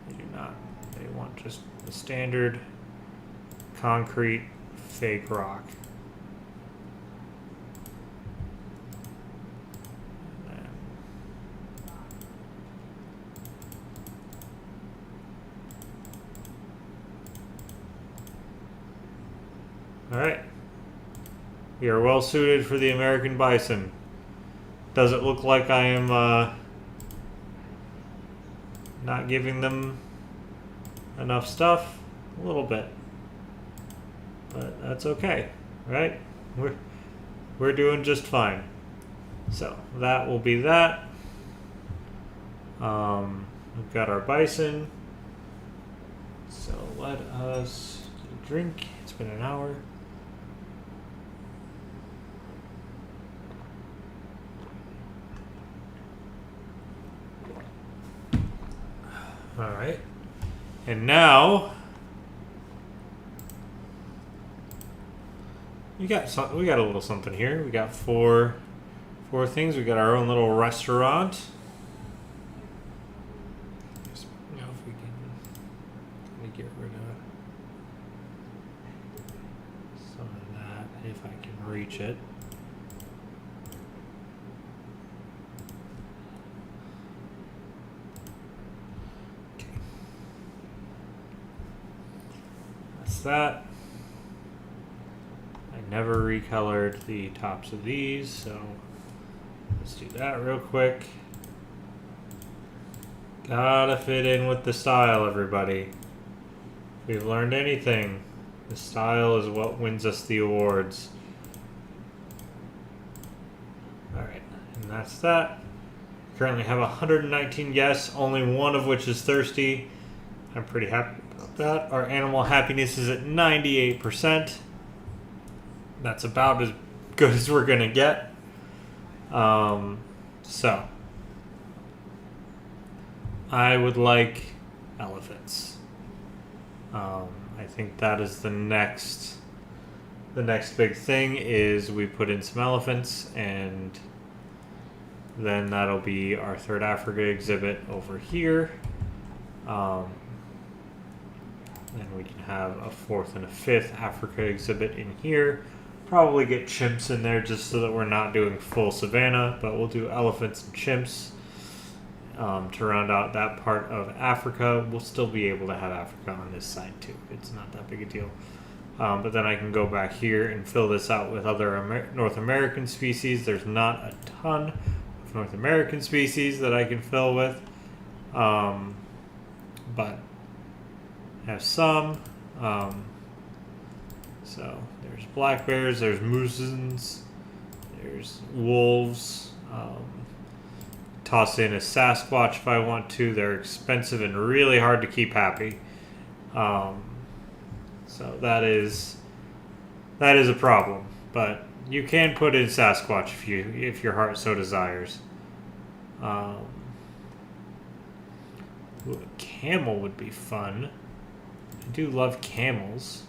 they do not. They want just the standard concrete fake rock. All right, we are well suited for the American bison. Does it look like I am not giving them enough stuff? A little bit, but that's okay, right? We're doing just fine. So that will be that. We've got our bison. So let us get a drink. It's been an hour. All right. And now We got a little something here. We got four things. We got our own little restaurant. You know, if we can get rid of some of that, if I can reach it. Okay. That's that. I never recolored the tops of these, so let's do that real quick. Gotta fit in with the style, everybody. If we've learned anything, the style is what wins us the awards. Alright, and that's that. Currently have 119 guests, only one of which is thirsty. I'm pretty happy about that. Our animal happiness is at 98%. That's about as good as we're gonna get. So I would like elephants. I think that is the next big thing is we put in some elephants, and then that'll be our third Africa exhibit over here. Then we can have a fourth and a fifth Africa exhibit in here. Probably get chimps in there just so that we're not doing full savanna, but we'll do elephants and chimps to round out that part of Africa. We'll still be able to have Africa on this side too. It's not that big a deal. But then I can go back here and fill this out with other North American species. There's not a ton of North American species that I can fill with, but have some. So there's black bears, there's mooses, there's wolves. Toss in a Sasquatch if I want to. They're expensive and really hard to keep happy. So that is a problem. But you can put in Sasquatch if your heart so desires. Ooh, a camel would be fun. I do love camels.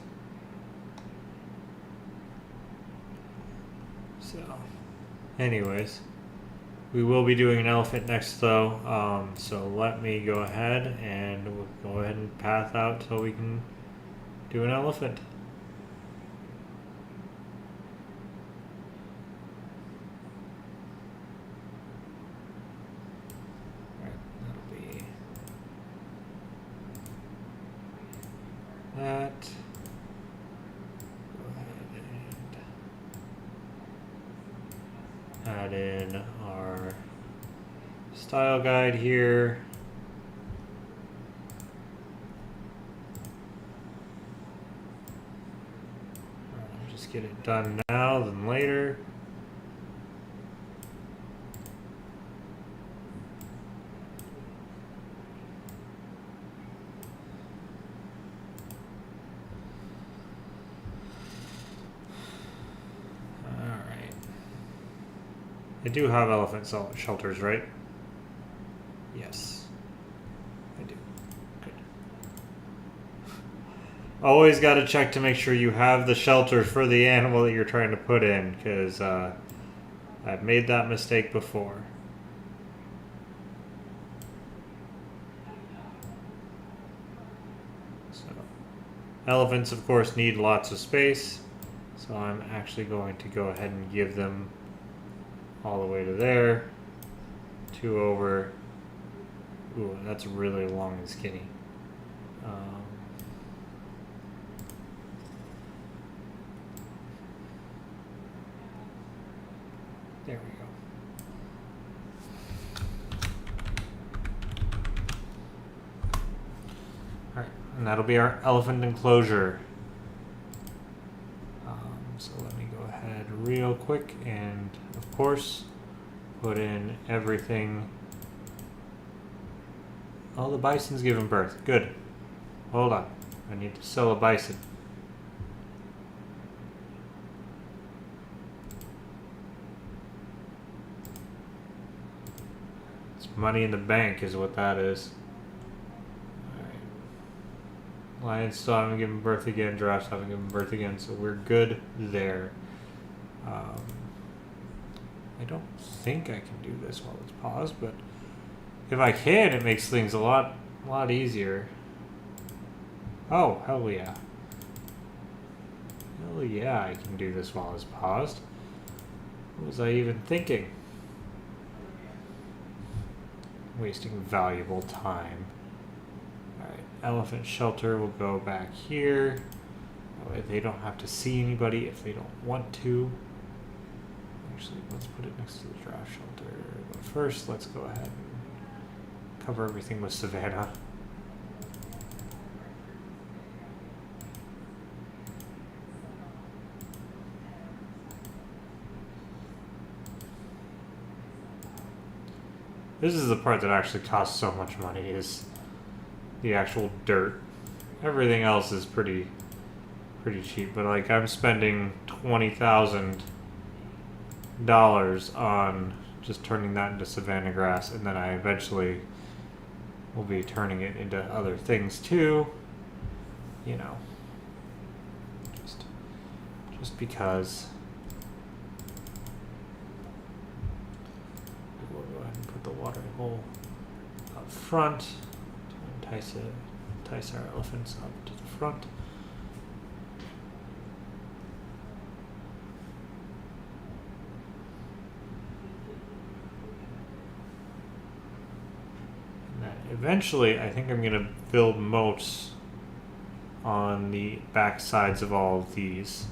So, anyways, we will be doing an elephant next though. So let me go ahead and we'll go ahead and path out till we can do an elephant. That. Go ahead and add in our style guide here. I'll just get it done now than later. I do have elephant shelters, right? Yes, I do. Good. Always got to check to make sure you have the shelter for the animal that you're trying to put in, because I've made that mistake before. So, elephants, of course, need lots of space, so I'm actually going to go ahead and give them all the way to there, 2 over. Ooh, that's really long and skinny. There we go. All right, and that'll be our elephant enclosure. So let me go ahead real quick and, of course, put in everything. Oh, the bison's giving birth. Good. Hold on. I need to sell a bison. It's money in the bank is what that is. Alright. Lions still haven't given birth again. Giraffes haven't given birth again. So we're good there. I don't think I can do this while it's paused, but if I can, it makes things a lot easier. Oh, hell yeah. Hell yeah, I can do this while it's paused. What was I even thinking? Wasting valuable time. Alright, elephant shelter will go back here. That way they don't have to see anybody if they don't want to. Actually, let's put it next to the giraffe shelter. But first, let's go ahead and cover everything with savanna. This is the part that actually costs so much money, is the actual dirt. Everything else is pretty cheap, but like I'm spending $20,000 on just turning that into savanna grass, and then I eventually will be turning it into other things too. You know, just because. We'll go ahead and put the watering hole up front to entice our elephants up to the front. Eventually, I think I'm going to build moats on the back sides of all of these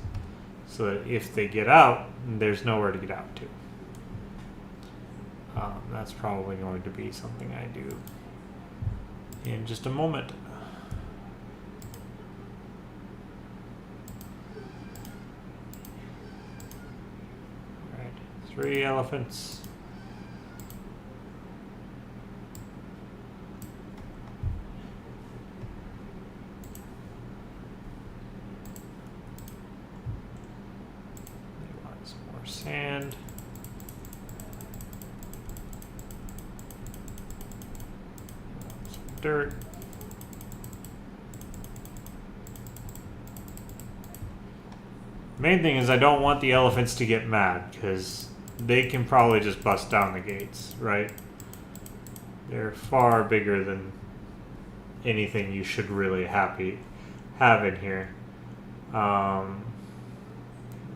so that if they get out, there's nowhere to get out to. That's probably going to be something I do in just a moment. All right, 3 elephants. Sand. Some dirt. Main thing is I don't want the elephants to get mad because they can probably just bust down the gates, right? They're far bigger than anything you should really have in here.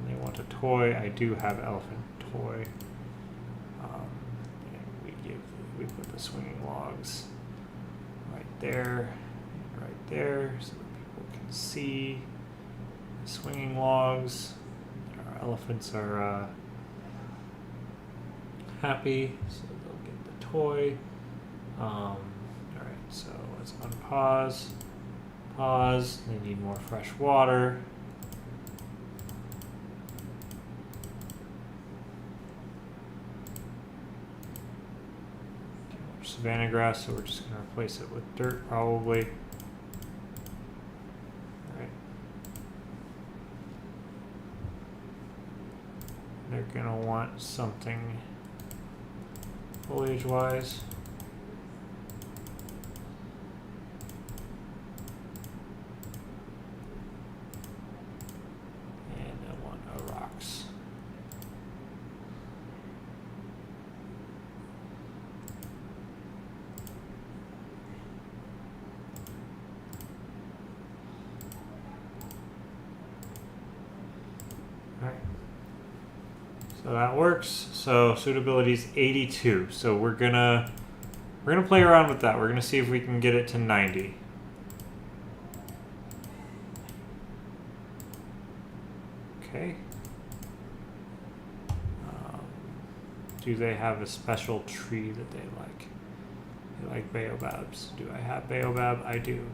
They want a toy. I do have elephant toy. And we put the swinging logs right there, and right there, so that people can see the swinging logs. Our elephants are happy, so they'll get the toy. All right, so let's unpause. Pause. They need more fresh water. Savanna grass, so we're just going to replace it with dirt probably. Alright. They're going to want something foliage wise. And I want a rocks. So that works. So suitability is 82. So we're gonna play around with that. We're gonna see if we can get it to 90. Okay. Do they have a special tree that they like? They like baobabs. Do I have baobab? I do.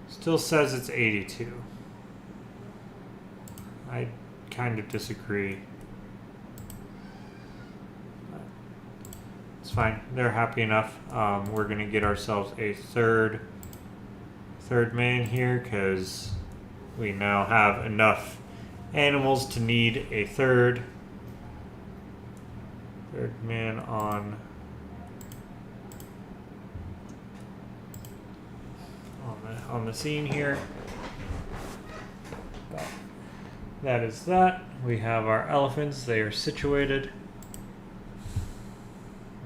Still says it's 82. I kind of disagree. But it's fine. They're happy enough. We're going to get ourselves a third man here because we now have enough animals to need a third man on the scene here. But that is that. We have our elephants. They are situated.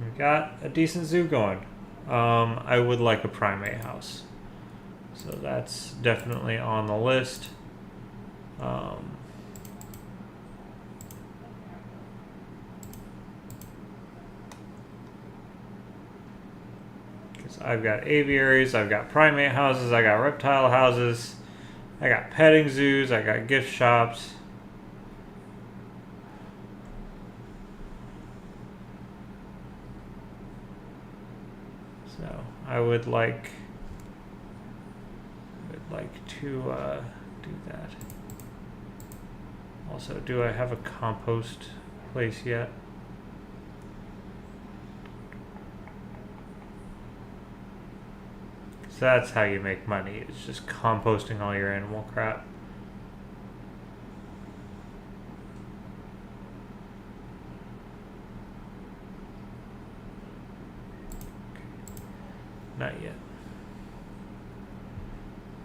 We've got a decent zoo going. I would like a primate house. So that's definitely on the list. Because I've got aviaries, I've got primate houses, I got reptile houses, I got petting zoos, I got gift shops. So I would like to do that. Also, do I have a compost place yet? So that's how you make money. It's just composting all your animal crap. Not yet.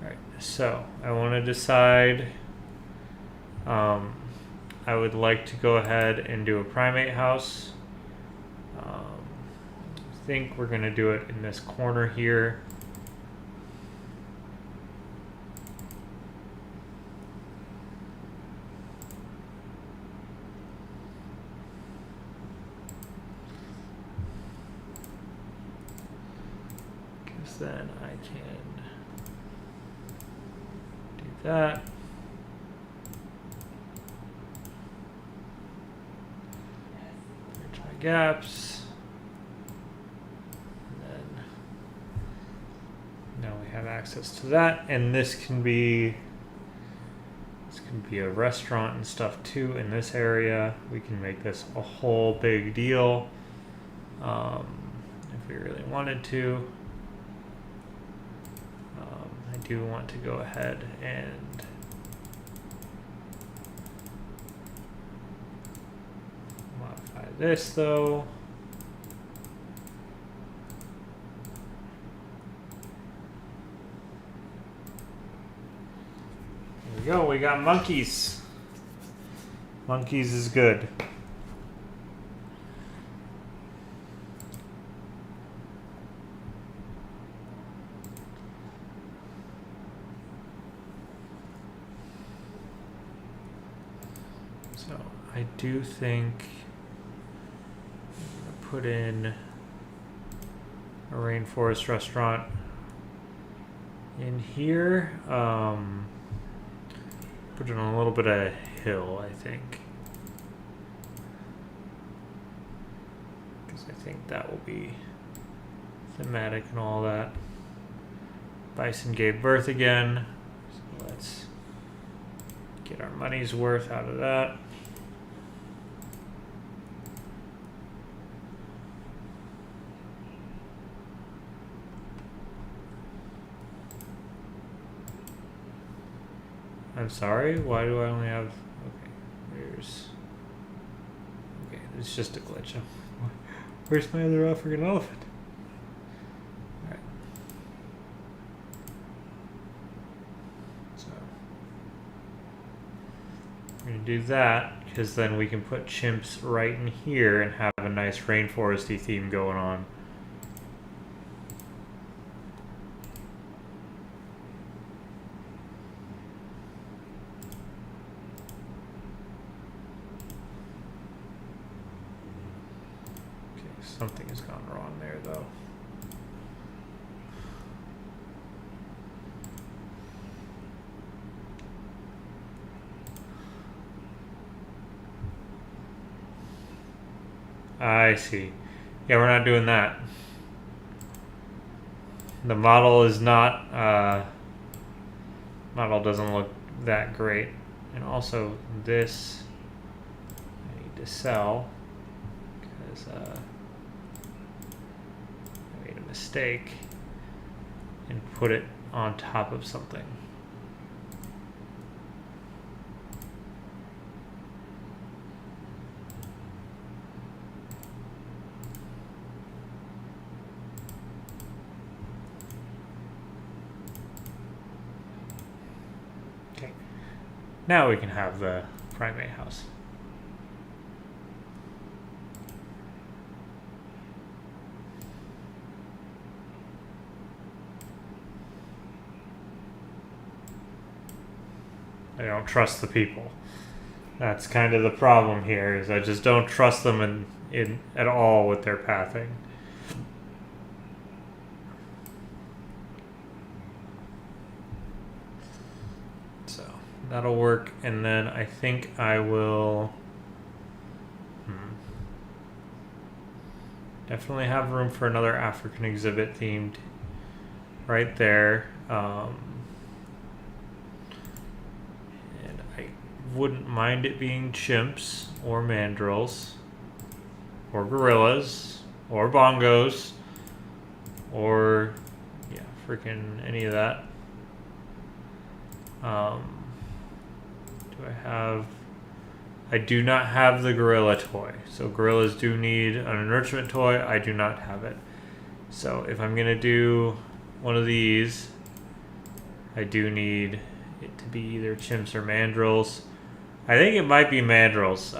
Alright, so I want to decide. I would like to go ahead and do a primate house. I think we're going to do it in this corner here. Because then I can do that. Gaps, and then now we have access to that, and this can be a restaurant and stuff too in this area. We can make this a whole big deal if we really wanted to. I do want to go ahead and this though. There we go, we got monkeys. Monkeys is good. So I do think put in a rainforest restaurant in here. Put it on a little bit of hill, I think. Because I think that will be thematic and all that. Bison gave birth again. So let's get our money's worth out of that. I'm sorry, why do I only have... Okay, it's just a glitch. Where's my other African elephant? Alright. So, we're going to do that, because then we can put chimps right in here and have a nice rainforesty theme going on. Something has gone wrong there, though. I see. Yeah, we're not doing that. The model is not, model doesn't look that great. And also this, I need to sell, because, mistake and put it on top of something. Now we can have the primate house. I don't trust the people. That's kind of the problem here, is I just don't trust them in at all with their pathing. So that'll work, and then I think I will definitely have room for another African exhibit themed right there. Wouldn't mind it being chimps or mandrills or gorillas or bongos or freaking any of that. I do not have the gorilla toy, so gorillas do need an enrichment toy. I do not have it, so if I'm gonna do one of these, I do need it to be either chimps or mandrills. I think it might be mandrills.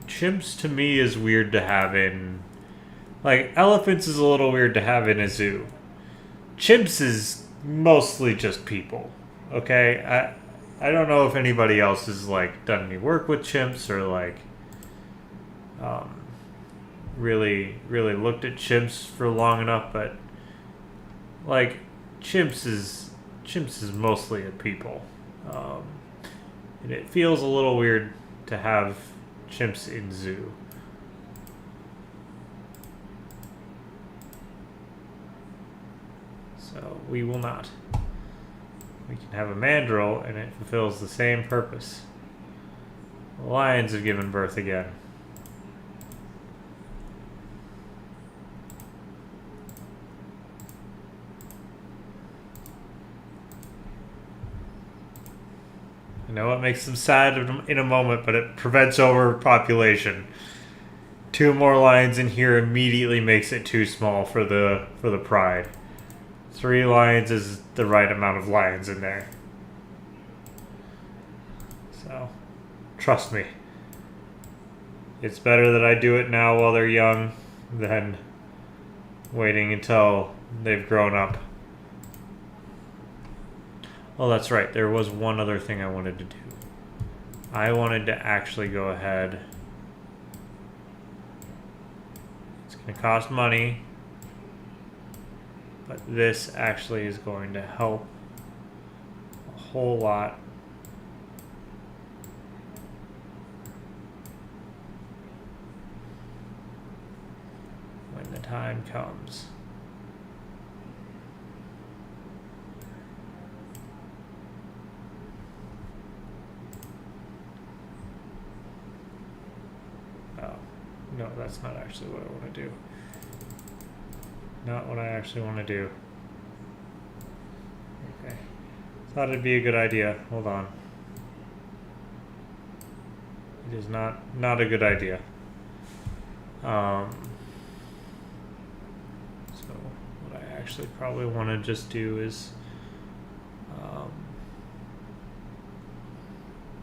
Chimps to me is weird to have in... Like, elephants is a little weird to have in a zoo. Chimps is mostly just people. Okay? I don't know if anybody else has, like, done any work with chimps or, like, really looked at chimps for long enough, but, like, chimps is mostly a people. And it feels a little weird to have chimps in zoo. So we will not. We can have a mandrill and it fulfills the same purpose. The lions have given birth again. I know it makes them sad in a moment, but it prevents overpopulation. 2 more lions in here immediately makes it too small for the pride. 3 lions is the right amount of lions in there. So, trust me. It's better that I do it now while they're young than waiting until they've grown up. Oh, that's right. There was one other thing I wanted to do. I wanted to actually go ahead. It's going to cost money. But this actually is going to help a whole lot. When the time comes. No, that's not actually what I want to do. Not what I actually want to do. Okay. Thought it'd be a good idea. Hold on. It is not a good idea. So what I actually probably want to just do is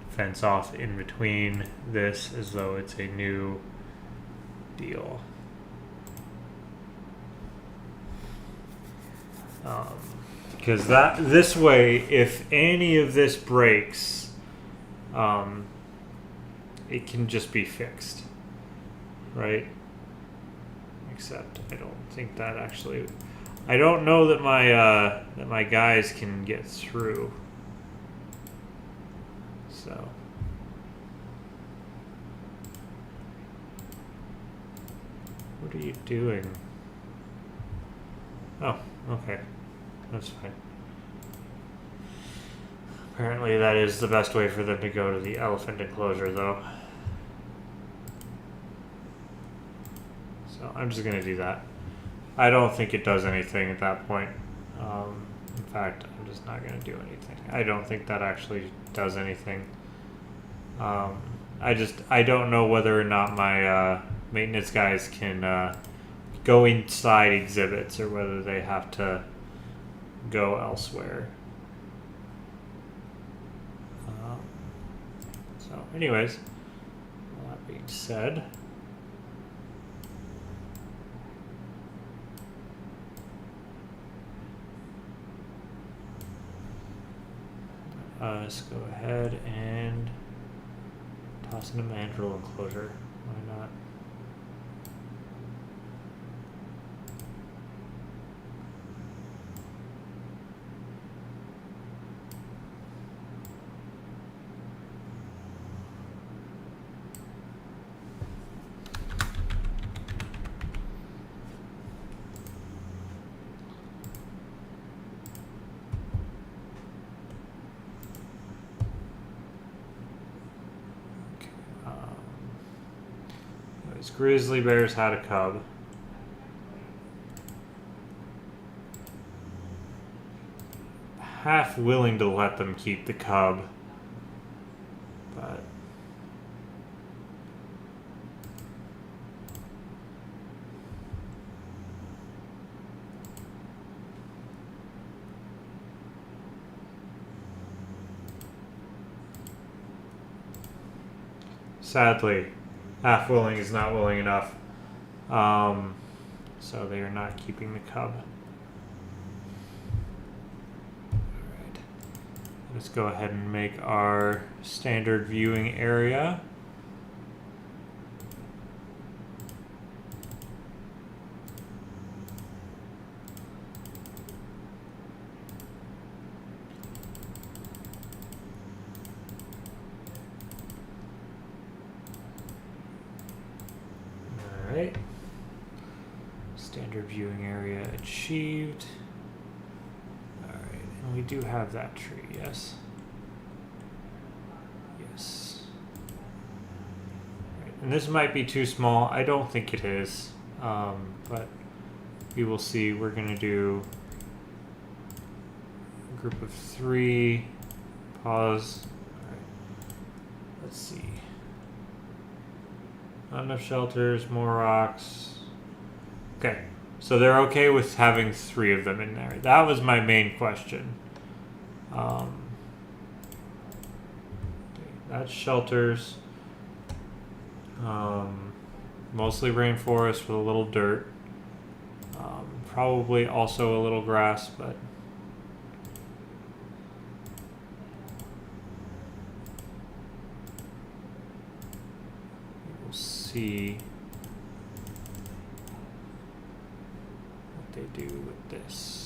fence off in between this as though it's a new deal. Because this way, if any of this breaks, it can just be fixed, right? Except I don't think that actually. I don't know that my guys can get through. So. What are you doing? Oh, okay. That's fine. Apparently that is the best way for them to go to the elephant enclosure, though. So I'm just going to do that. I don't think it does anything at that point. In fact, I'm just not going to do anything. I don't think that actually does anything. I don't know whether or not my maintenance guys can go inside exhibits or whether they have to go elsewhere. anyways, all that being said, let's go ahead and toss in a mandrill enclosure. Why not? Grizzly bears had a cub. Half willing to let them keep the cub, but sadly, half willing is not willing enough. So they are not keeping the cub. Alright. Let's go ahead and make our standard viewing area. Alright. Standard viewing area achieved. Alright, and we do have that tree, yes? Yes. Right. And this might be too small. I don't think it is. But we will see. We're going to do a group of 3. Pause. Alright. Let's see. Not enough shelters, more rocks. Okay, so they're okay with having 3 of them in there. That was my main question. That's shelters. Mostly rainforest with a little dirt. Probably also a little grass, but we'll see what they do with this.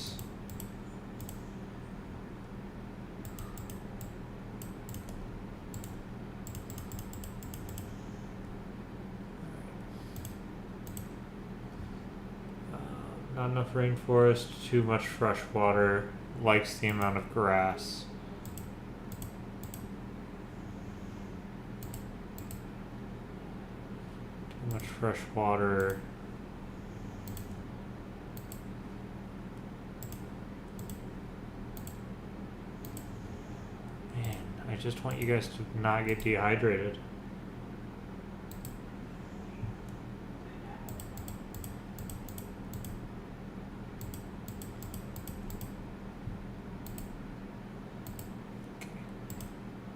Not enough rainforest, too much fresh water, likes the amount of grass. Too much fresh water. Man, I just want you guys to not get dehydrated.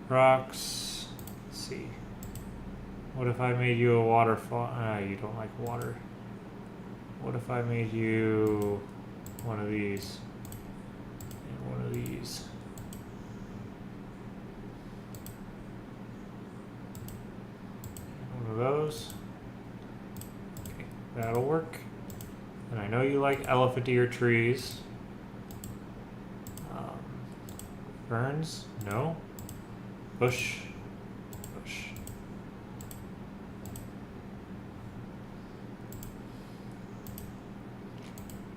Rocks. Let's see. What if I made you a waterfall? You don't like water. What if I made you one of these and one of these? And one of those. Okay, that'll work. And I know you like elephant ear trees. Ferns? No. Bush. Bush.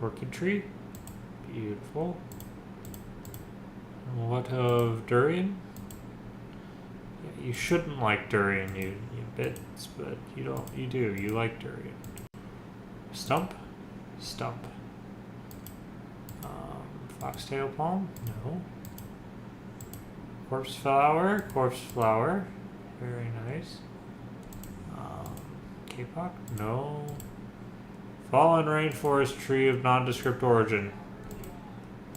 Orchid tree. Beautiful. And what of durian? Yeah, you shouldn't like durian, you bits, but you don't. You do. You like durian. Stump. Stump. Foxtail palm? No. Corpse flower, corpse flower, very nice. Kapok? No. Fallen rainforest tree of nondescript origin.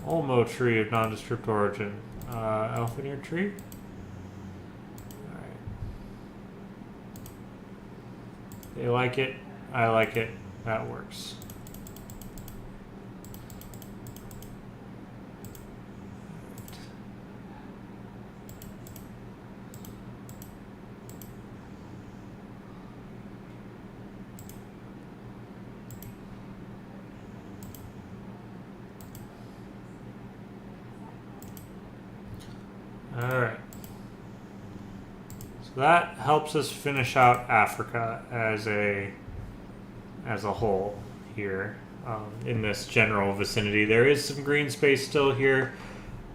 Olmo tree of nondescript origin. Elephant ear tree? Alright. They like it. I like it. That works. Alright. So that helps us finish out Africa as a whole here in this general vicinity. There is some green space still here.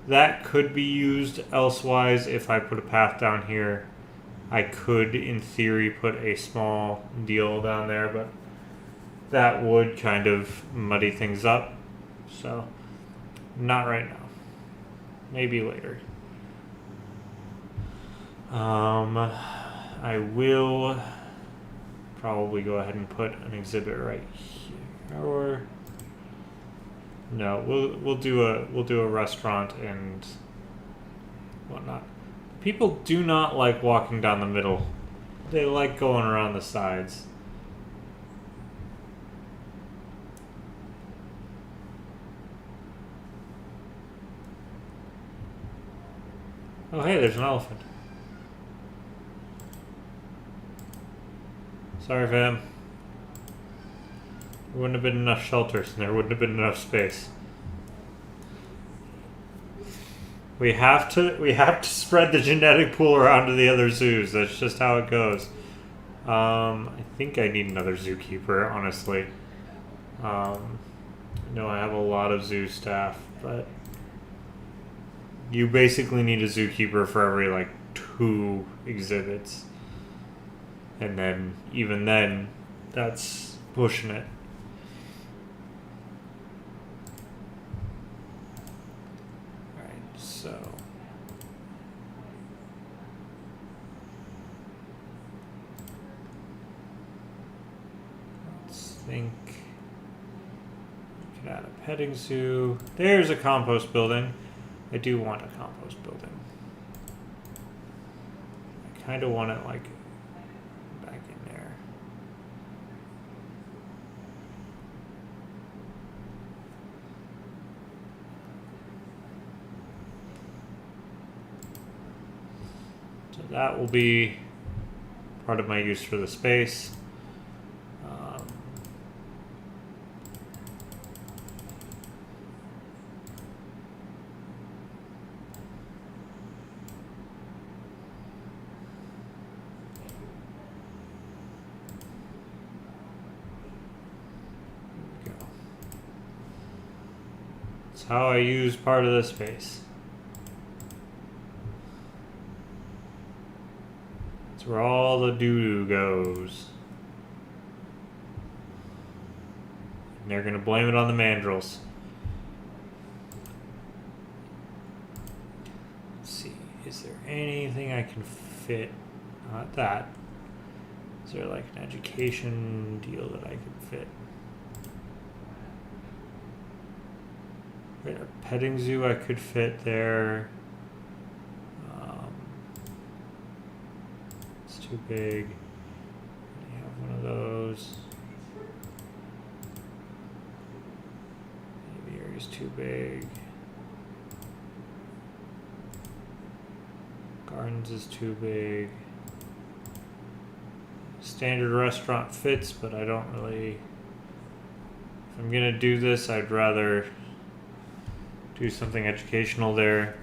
That could be used elsewise. If I put a path down here, I could, in theory, put a small deal down there, but that would kind of muddy things up. So, not right now. Maybe later. I will probably go ahead and put an exhibit right here, or no, we'll do a restaurant and whatnot. People do not like walking down the middle. They like going around the sides. Oh hey, there's an elephant. Sorry, fam. There wouldn't have been enough shelters and there wouldn't have been enough space. We have to spread the genetic pool around to the other zoos. That's just how it goes. I think I need another zookeeper, honestly. I know I have a lot of zoo staff, but you basically need a zookeeper for every like 2 exhibits. And then, even then, that's pushing it. Alright, so. Let's think. We could add a petting zoo. There's a compost building. I do want a compost building. I kind of want it like that will be part of my use for the space. There we go. That's how I use part of the space. Where all the doo-doo goes. And they're gonna blame it on the mandrills. Let's see, is there anything I can fit? Not that. Is there like an education deal that I can fit? Right, a petting zoo I could fit there. Too big. I have one of those. Aviary's too big. Gardens is too big. Standard restaurant fits, but I don't really. If I'm gonna do this, I'd rather do something educational there.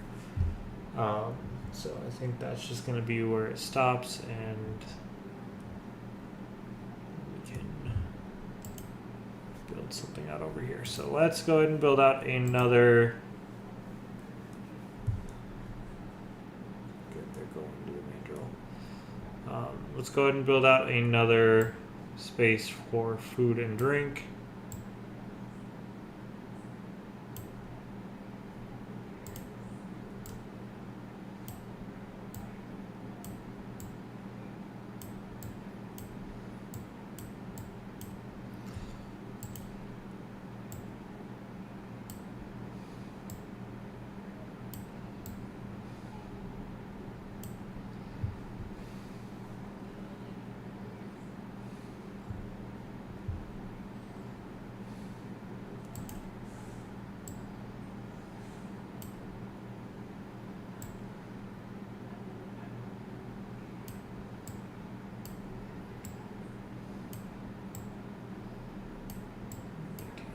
So I think that's just going to be where it stops, and we can build something out over here. So let's go ahead and build out another. Good, they're going to a mandrill. Let's go ahead and build out another space for food and drink.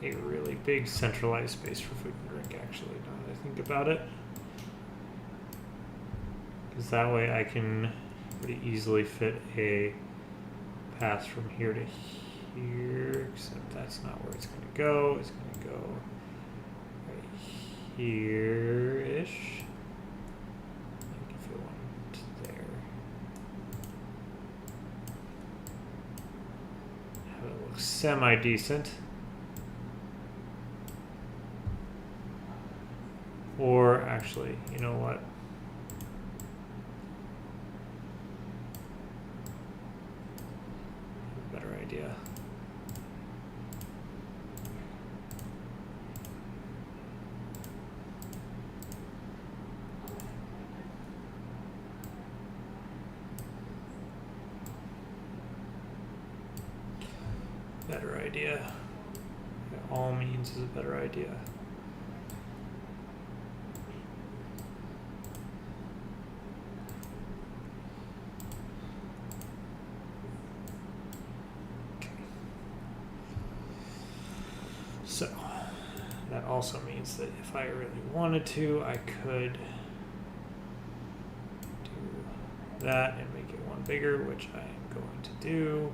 a really big centralized space for food and drink, actually, now that I think about it. Because that way I can pretty easily fit a path from here to here, except that's not where it's going to go. It's going to go right here-ish. If it went there. Have it look semi-decent. Or actually, you know what? Better idea. Better idea. By all means is a better idea. So that also means that if I really wanted to, I could do that and make it one bigger, which I am going to do.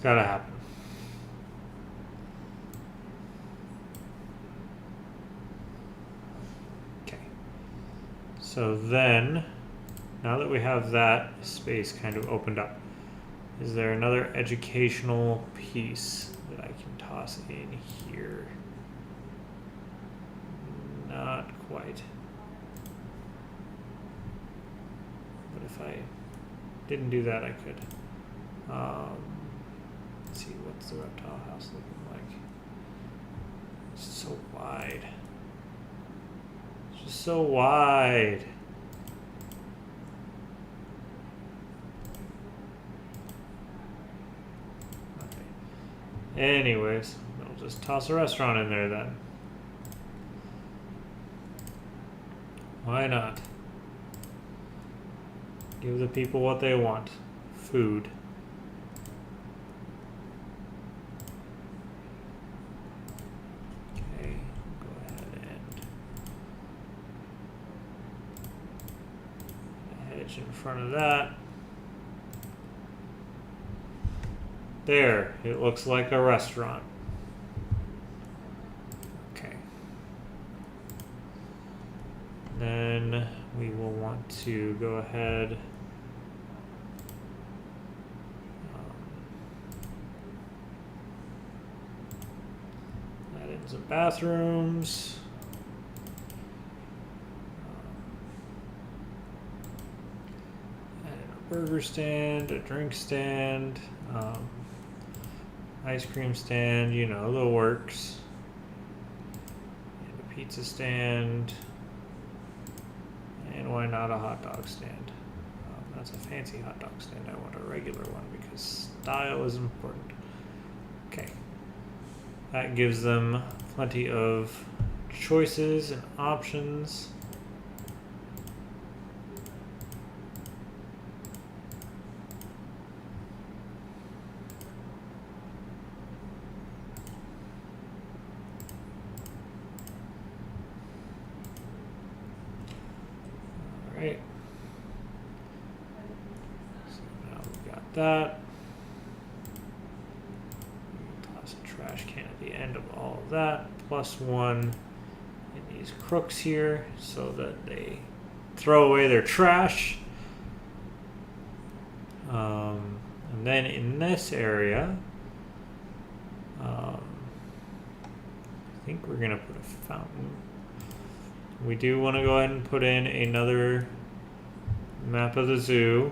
Gotta happen. Okay. So then, now that we have that space kind of opened up, is there another educational piece that I can toss in here? Not quite. But if I didn't do that, I could. Let's see, what's the reptile house looking like? It's so wide. It's just so wide. Okay. Anyways, I'll just toss a restaurant in there then. Why not? Give the people what they want. Food. In front of that. There, it looks like a restaurant. Okay. Then we will want to go ahead add in some bathrooms. Burger stand, a drink stand, ice cream stand, you know, the works. And a pizza stand. And why not a hot dog stand? That's a fancy hot dog stand. I want a regular one because style is important. Okay. That gives them plenty of choices and options. Right. So now we've got that. Toss a trash can at the end of all of that. +1 in these crooks here so that they throw away their trash. And then in this area, I think we're going to put a fountain. We do want to go ahead and put in another map of the zoo.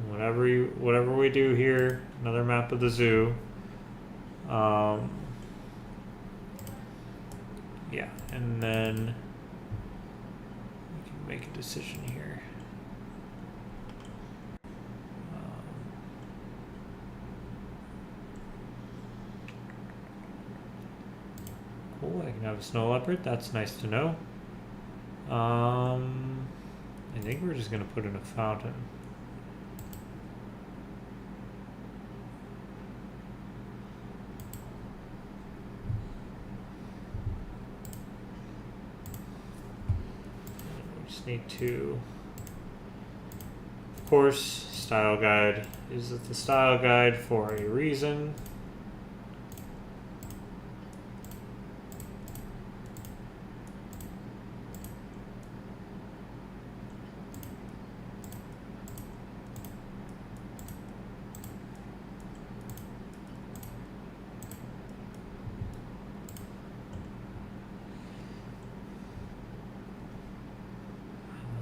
Whatever we do here, another map of the zoo. Yeah, and then we can make a decision here. can have a snow leopard. That's nice to know. I think we're just gonna put in a fountain. We just need to, of course, style guide. Is it the style guide for a reason?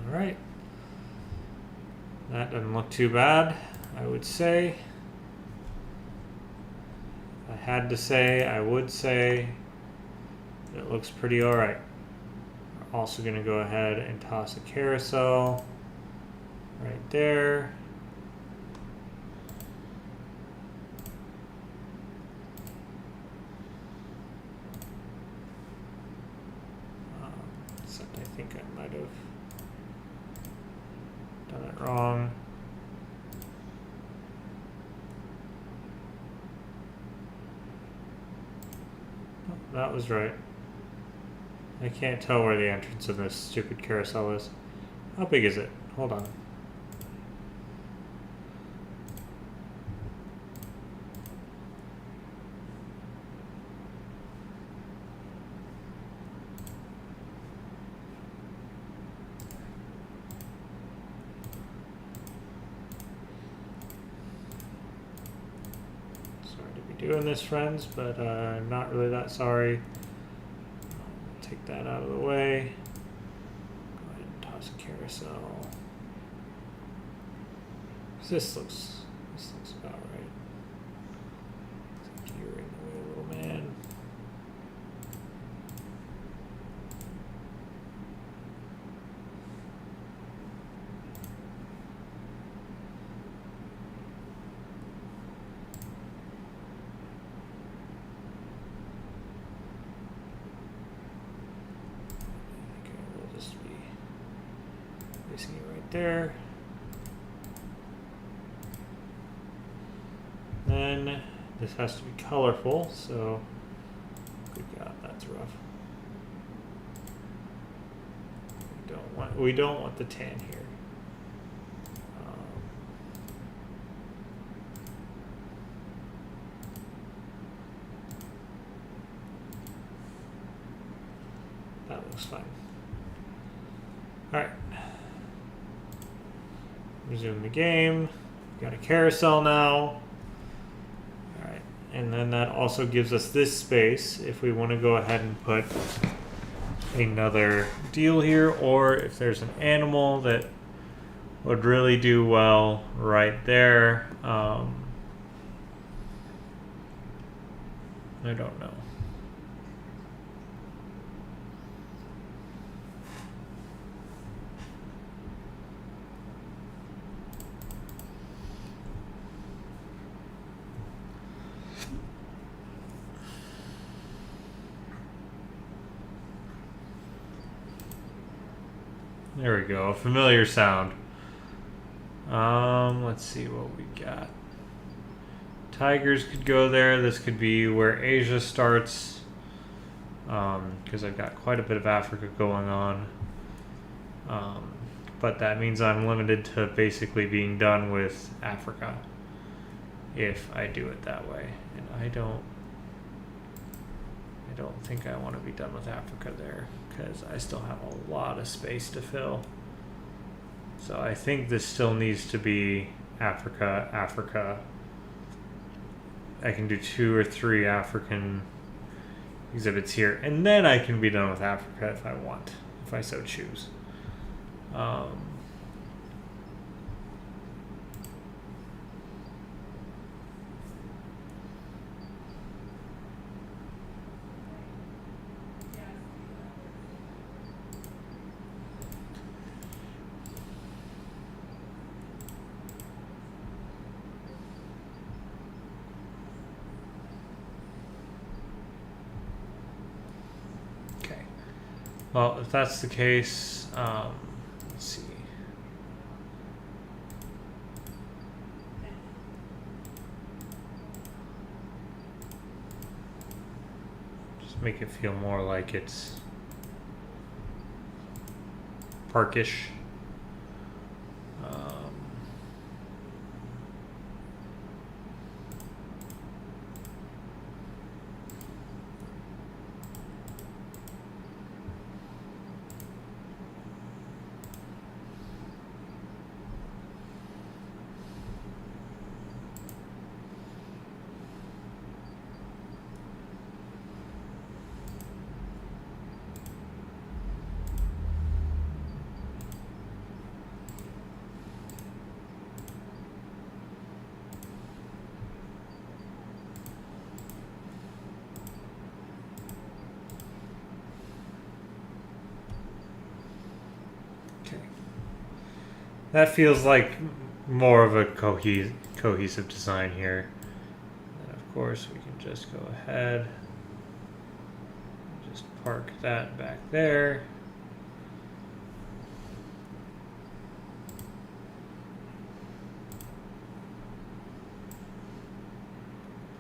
Alright. That doesn't look too bad, I would say. If I had to say, I would say it looks pretty alright. We're also going to go ahead and toss a carousel right there. Except I think I might have done it wrong. Oh, that was right. I can't tell where the entrance of this stupid carousel is. How big is it? Hold on. Doing this, friends, but I'm not really that sorry. Take that out of the way. Go ahead and toss a carousel. This looks about right. Looks like you're in the way, little man. Placing it right there. Then this has to be colorful, so good God, that's rough. We don't want the tan here. That looks fine. All right. Resume the game. Got a carousel now. Alright, and then that also gives us this space if we want to go ahead and put another deal here, or if there's an animal that would really do well right there. I don't know. There we go, a familiar sound. Let's see what we got. Tigers could go there. This could be where Asia starts, because I've got quite a bit of Africa going on. But that means I'm limited to basically being done with Africa if I do it that way. And I don't think I want to be done with Africa there, because I still have a lot of space to fill. So I think this still needs to be Africa, Africa. I can do 2 or 3 African exhibits here, and then I can be done with Africa if I want, if I so choose. Well, if that's the case, let's see. Just make it feel more like it's parkish. That feels like more of a cohesive design here. And of course, we can just go ahead and just park that back there.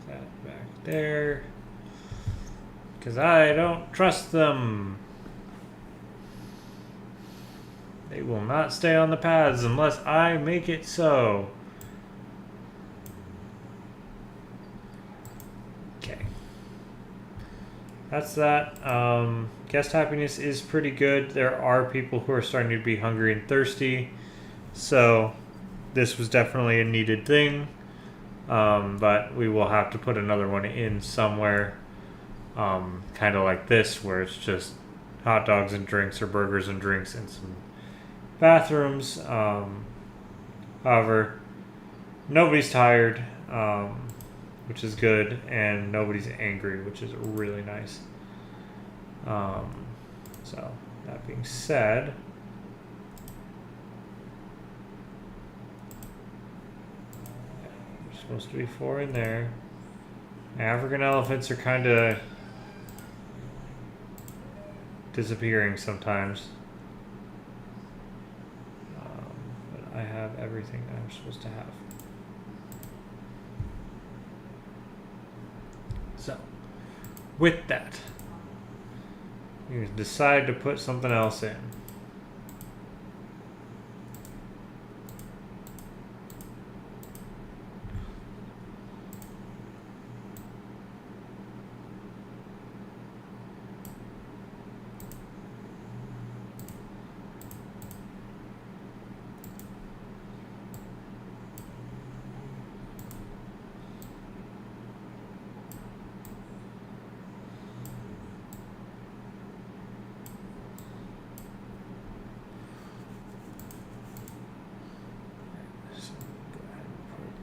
That back there. Because I don't trust them. They will not stay on the paths unless I make it so. Okay. That's that. Guest happiness is pretty good. There are people who are starting to be hungry and thirsty. So this was definitely a needed thing. But we will have to put another one in somewhere. Kind of like this, where it's just hot dogs and drinks, or burgers and drinks, and some bathrooms. However, nobody's tired, which is good, and nobody's angry, which is really nice. So that being said, there's supposed to be 4 in there. African elephants are kind of disappearing sometimes. I have everything I'm supposed to have. So, with that, you decide to put something else in.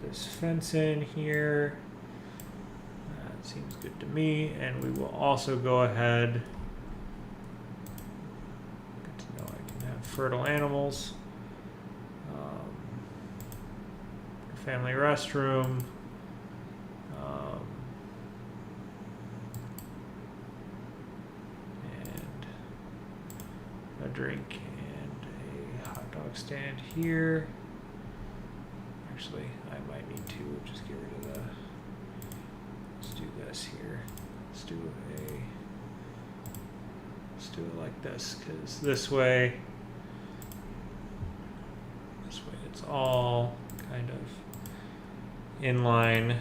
This fence in here. That seems good to me. And we will also go ahead. Good to know I can have fertile animals. Family restroom. And a drink and a hot dog stand here. Actually, I might need to just get rid of the. Let's do this here. Let's do it like this, because this way it's all kind of in line.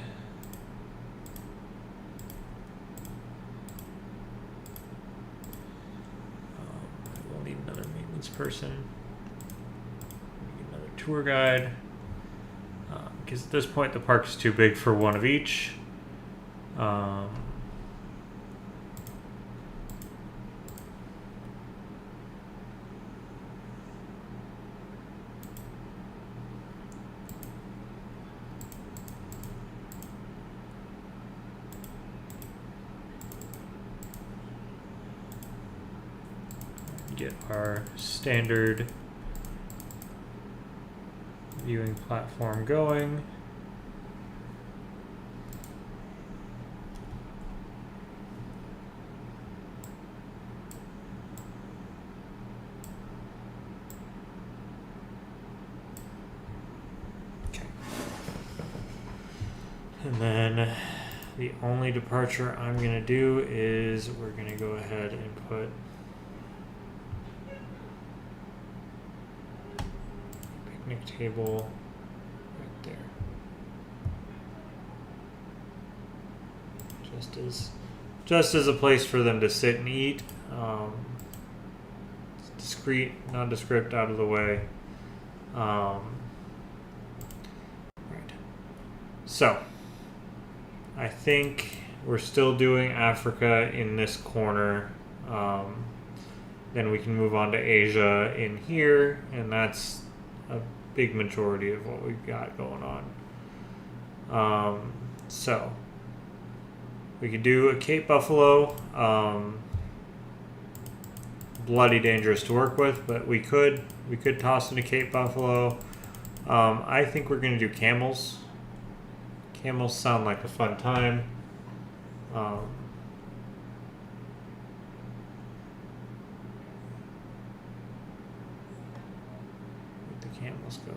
We'll need another maintenance person. We need another tour guide. Because at this point the park is too big for one of each. Get our standard viewing platform going. then the only departure I'm going to do is we're going to go ahead and put picnic table right there. Just as a place for them to sit and eat. Discreet, nondescript, out of the way. Right. So, I think we're still doing Africa in this corner. Then we can move on to Asia in here, and that's a big majority of what we've got going on. So, we could do a Cape Buffalo. Bloody dangerous to work with, but we could toss in a Cape Buffalo. I think we're going to do camels. Camels sound like a fun time. Where'd the camels go?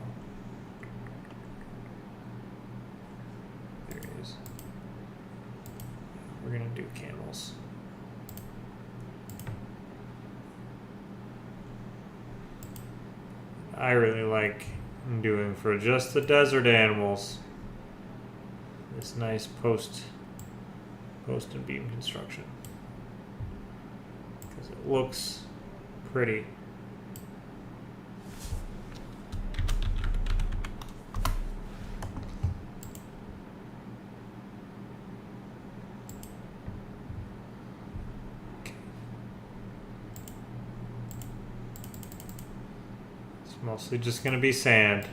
There it is. We're going to do camels. I really like doing for just the desert animals this nice post and beam construction because it looks pretty. Mostly just going to be sand.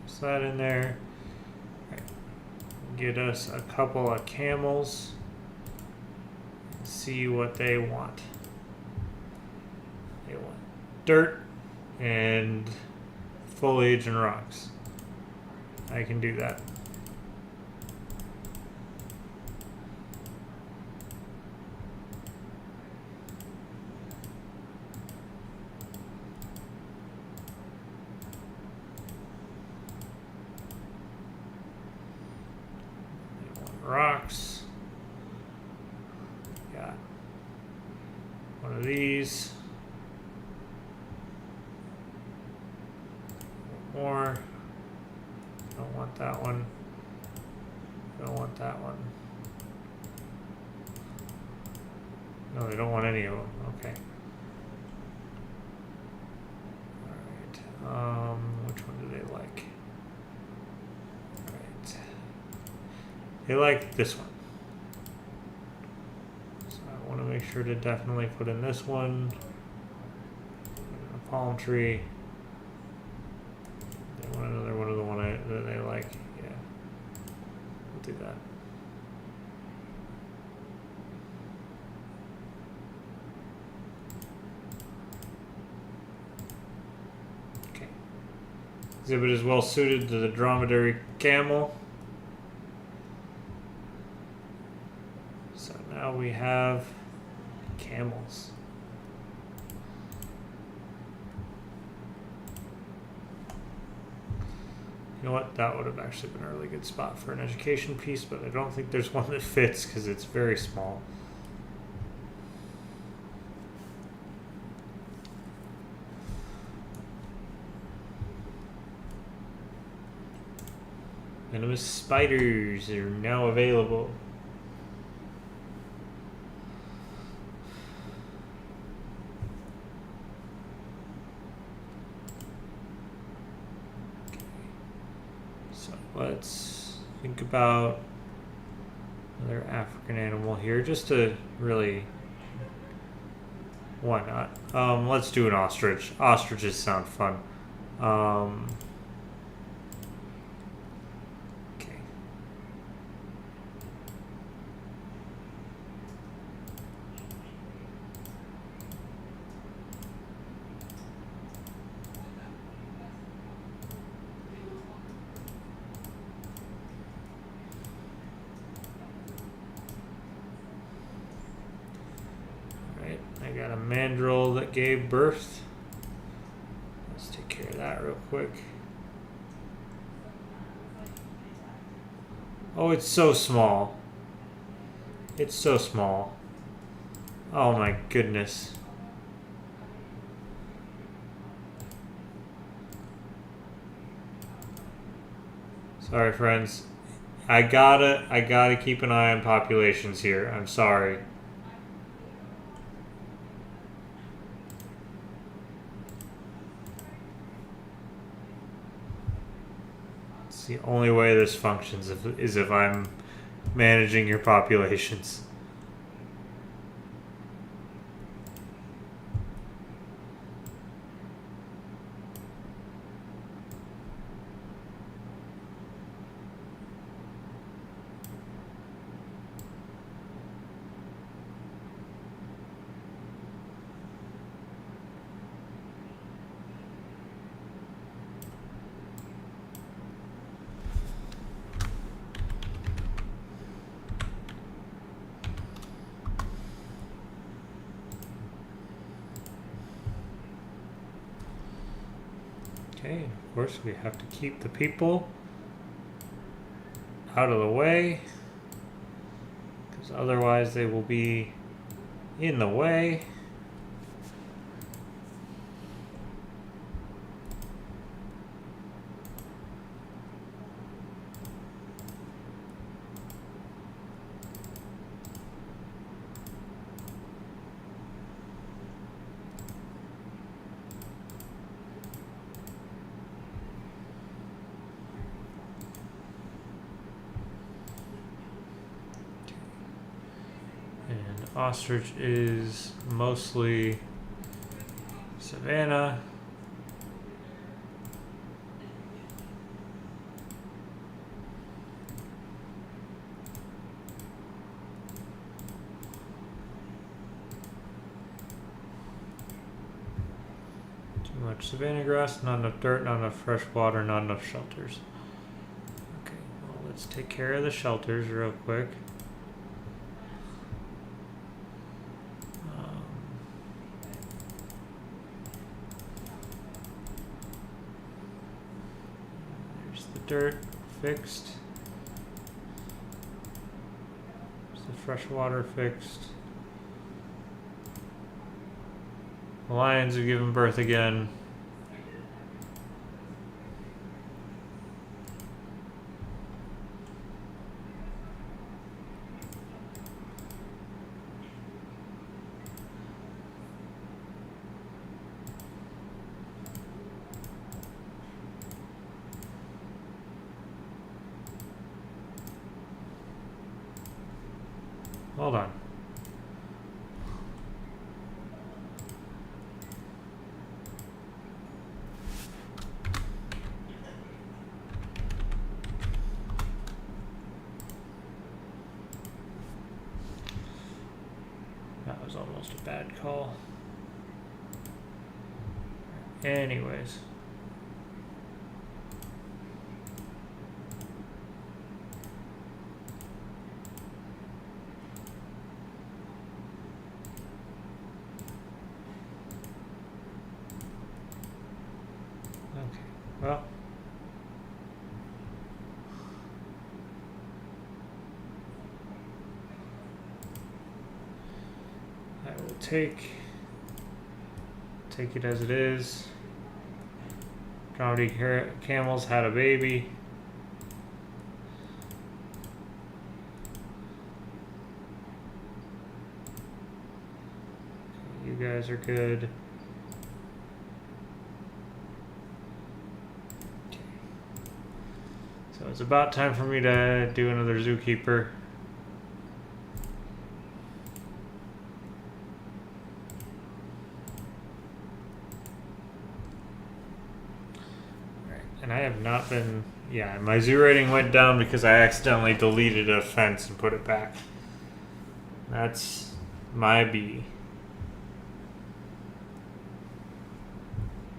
Put that in there. Right. Get us a couple of camels. See what they want. They want dirt and foliage and rocks. I can do that. They want rocks. Got one of these. More. Don't want that one. Don't want that one. No, they don't want any of them. Okay. Alright. Which one do they like? Alright. They like this one. So I want to make sure to definitely put in this one. A palm tree. Another one of the one that they like. Yeah, we'll do that. Okay. Exhibit is well suited to the dromedary camel. So now we have camels. You know what? That would have actually been a really good spot for an education piece, but I don't think there's one that fits because it's very small. Venomous spiders are now available. Let's think about another African animal here, just to really, why not? Let's do an ostrich. Ostriches sound fun. Okay. got a mandrill that gave birth. Let's take care of that real quick. Oh, it's so small. It's so small. Oh my goodness. Sorry, friends. I gotta keep an eye on populations here. I'm sorry. It's the only way this functions is if I'm managing your populations. Okay, of course we have to keep the people out of the way, because otherwise they will be in the way. Ostrich is mostly savanna. Too much savanna grass, not enough dirt, not enough fresh water, not enough shelters. Okay, well, let's take care of the shelters real quick. Dirt fixed. Is the fresh water fixed? The lions have given birth again. Hold on. That was almost a bad call. Anyways. Well, I will take it as it is. Dramedy camels had a baby. You guys are good. So it's about time for me to do another zookeeper. Alright, and I have not been... Yeah, my zoo rating went down because I accidentally deleted a fence and put it back. That's my B.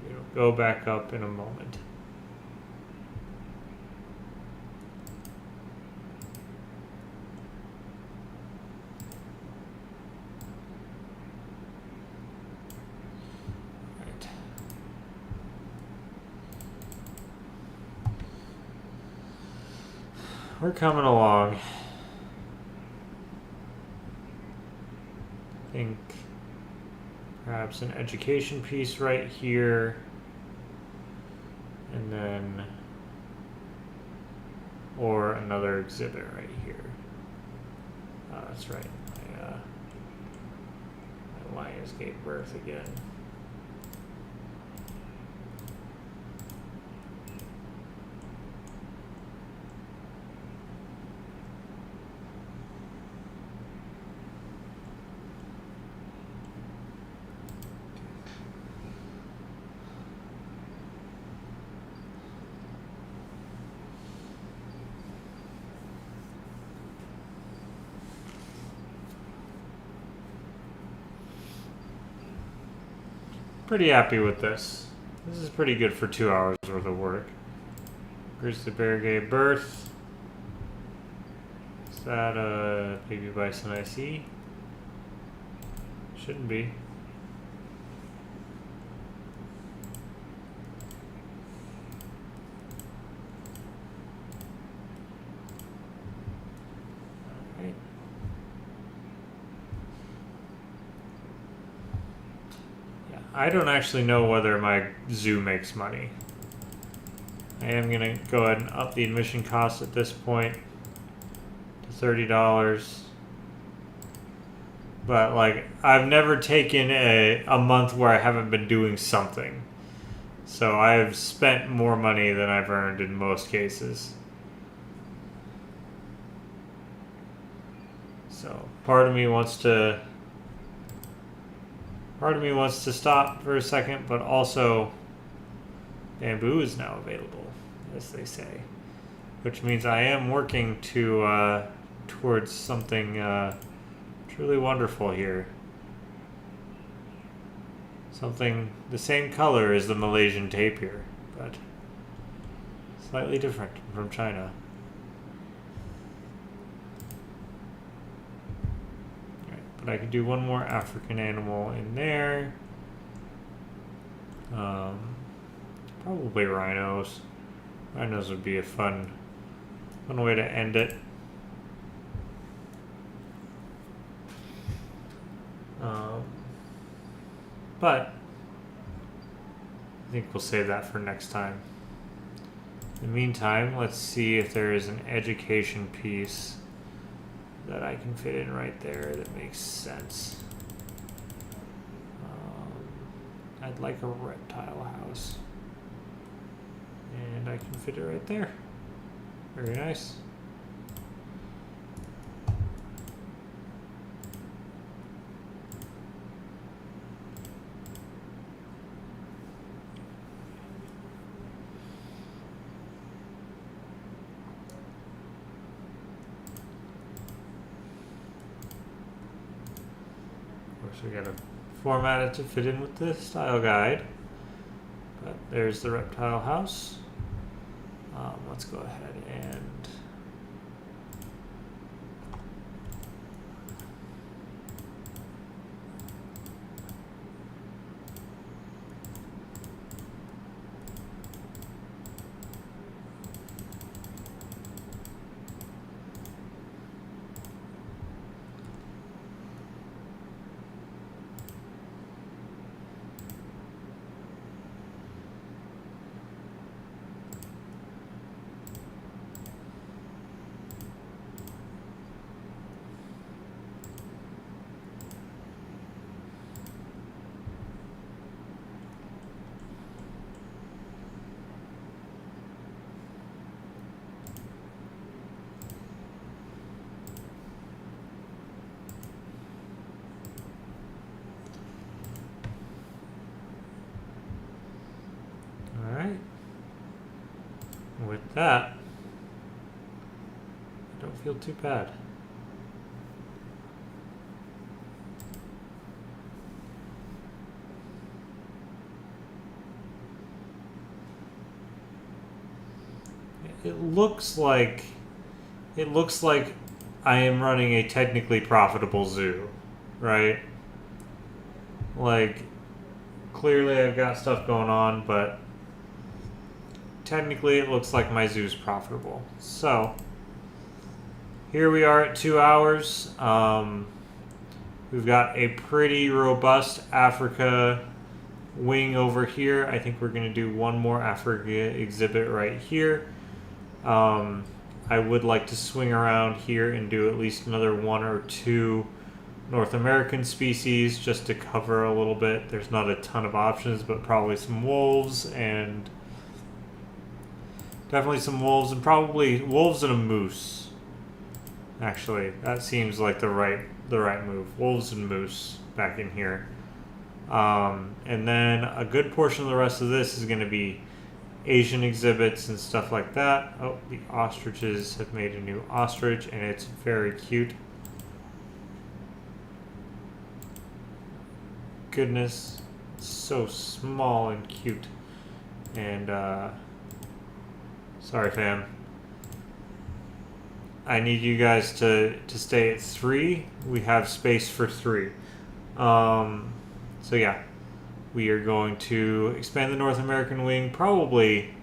It'll go back up in a moment. we're coming along. I think perhaps an education piece right here, and then, or another exhibit right here. That's right, my lions gave birth again. Pretty happy with this. This is pretty good for 2 hours worth of work. Grizzly bear gave birth. Is that a baby bison I see? Shouldn't be. Alright. Yeah, I don't actually know whether my zoo makes money. I am gonna go ahead and up the admission cost at this point to $30. But like, I've never taken a month where I haven't been doing something. So I've spent more money than I've earned in most cases. So part of me wants to stop for a second, but also bamboo is now available, as they say. Which means I am working to towards something truly wonderful here. Something the same color as the Malaysian tapir, but slightly different from China. Right, but I could do one more African animal in there. Probably rhinos. Rhinos would be a fun way to end it. But I think we'll save that for next time. In the meantime, let's see if there is an education piece that I can fit in right there that makes sense. I'd like a reptile house. And I can fit it right there. Very nice. We gotta format it to fit in with the style guide. But there's the reptile house. Let's go ahead and with that, I don't feel too bad. It looks like I am running a technically profitable zoo, right? Like, clearly I've got stuff going on, but technically it looks like my zoo's profitable. So here we are at 2 hours. We've got a pretty robust Africa wing over here. I think we're going to do one more Africa exhibit right here. I would like to swing around here and do at least another 1 or 2 North American species just to cover a little bit. There's not a ton of options, but probably some wolves and definitely some wolves and probably wolves and a moose. Actually, that seems like the right move. Wolves and moose back in here. And then a good portion of the rest of this is going to be Asian exhibits and stuff like that. Oh, the ostriches have made a new ostrich, and it's very cute. Goodness, it's so small and cute. And sorry, fam. I need you guys to stay at 3. We have space for 3. So yeah, we are going to expand the North American wing. Probably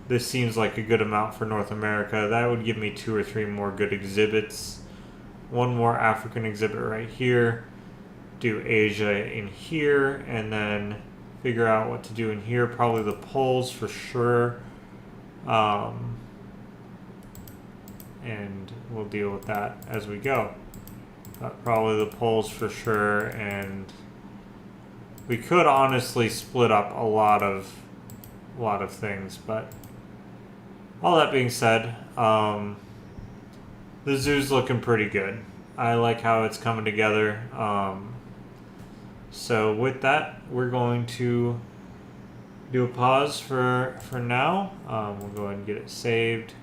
this seems like a good amount for North America. That would give me 2 or 3 more good exhibits. 1 more African exhibit right here. Do Asia in here, and then figure out what to do in here. Probably the poles for sure. And we'll deal with that as we go. But probably the poles for sure, and we could honestly split up a lot of things, but all that being said, the zoo's looking pretty good. I like how it's coming together. So with that, we're going to do a pause for now. We'll go ahead and get it saved.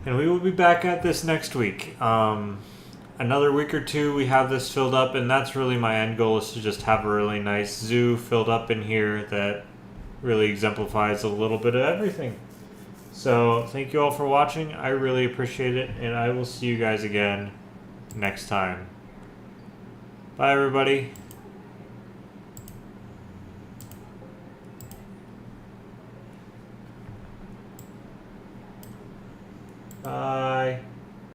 And we will be back at this next week. Another week or 2, we have this filled up, and that's really my end goal, is to just have a really nice zoo filled up in here that really exemplifies a little bit of everything. So thank you all for watching. I really appreciate it, and I will see you guys again next time. Bye, everybody. Bye.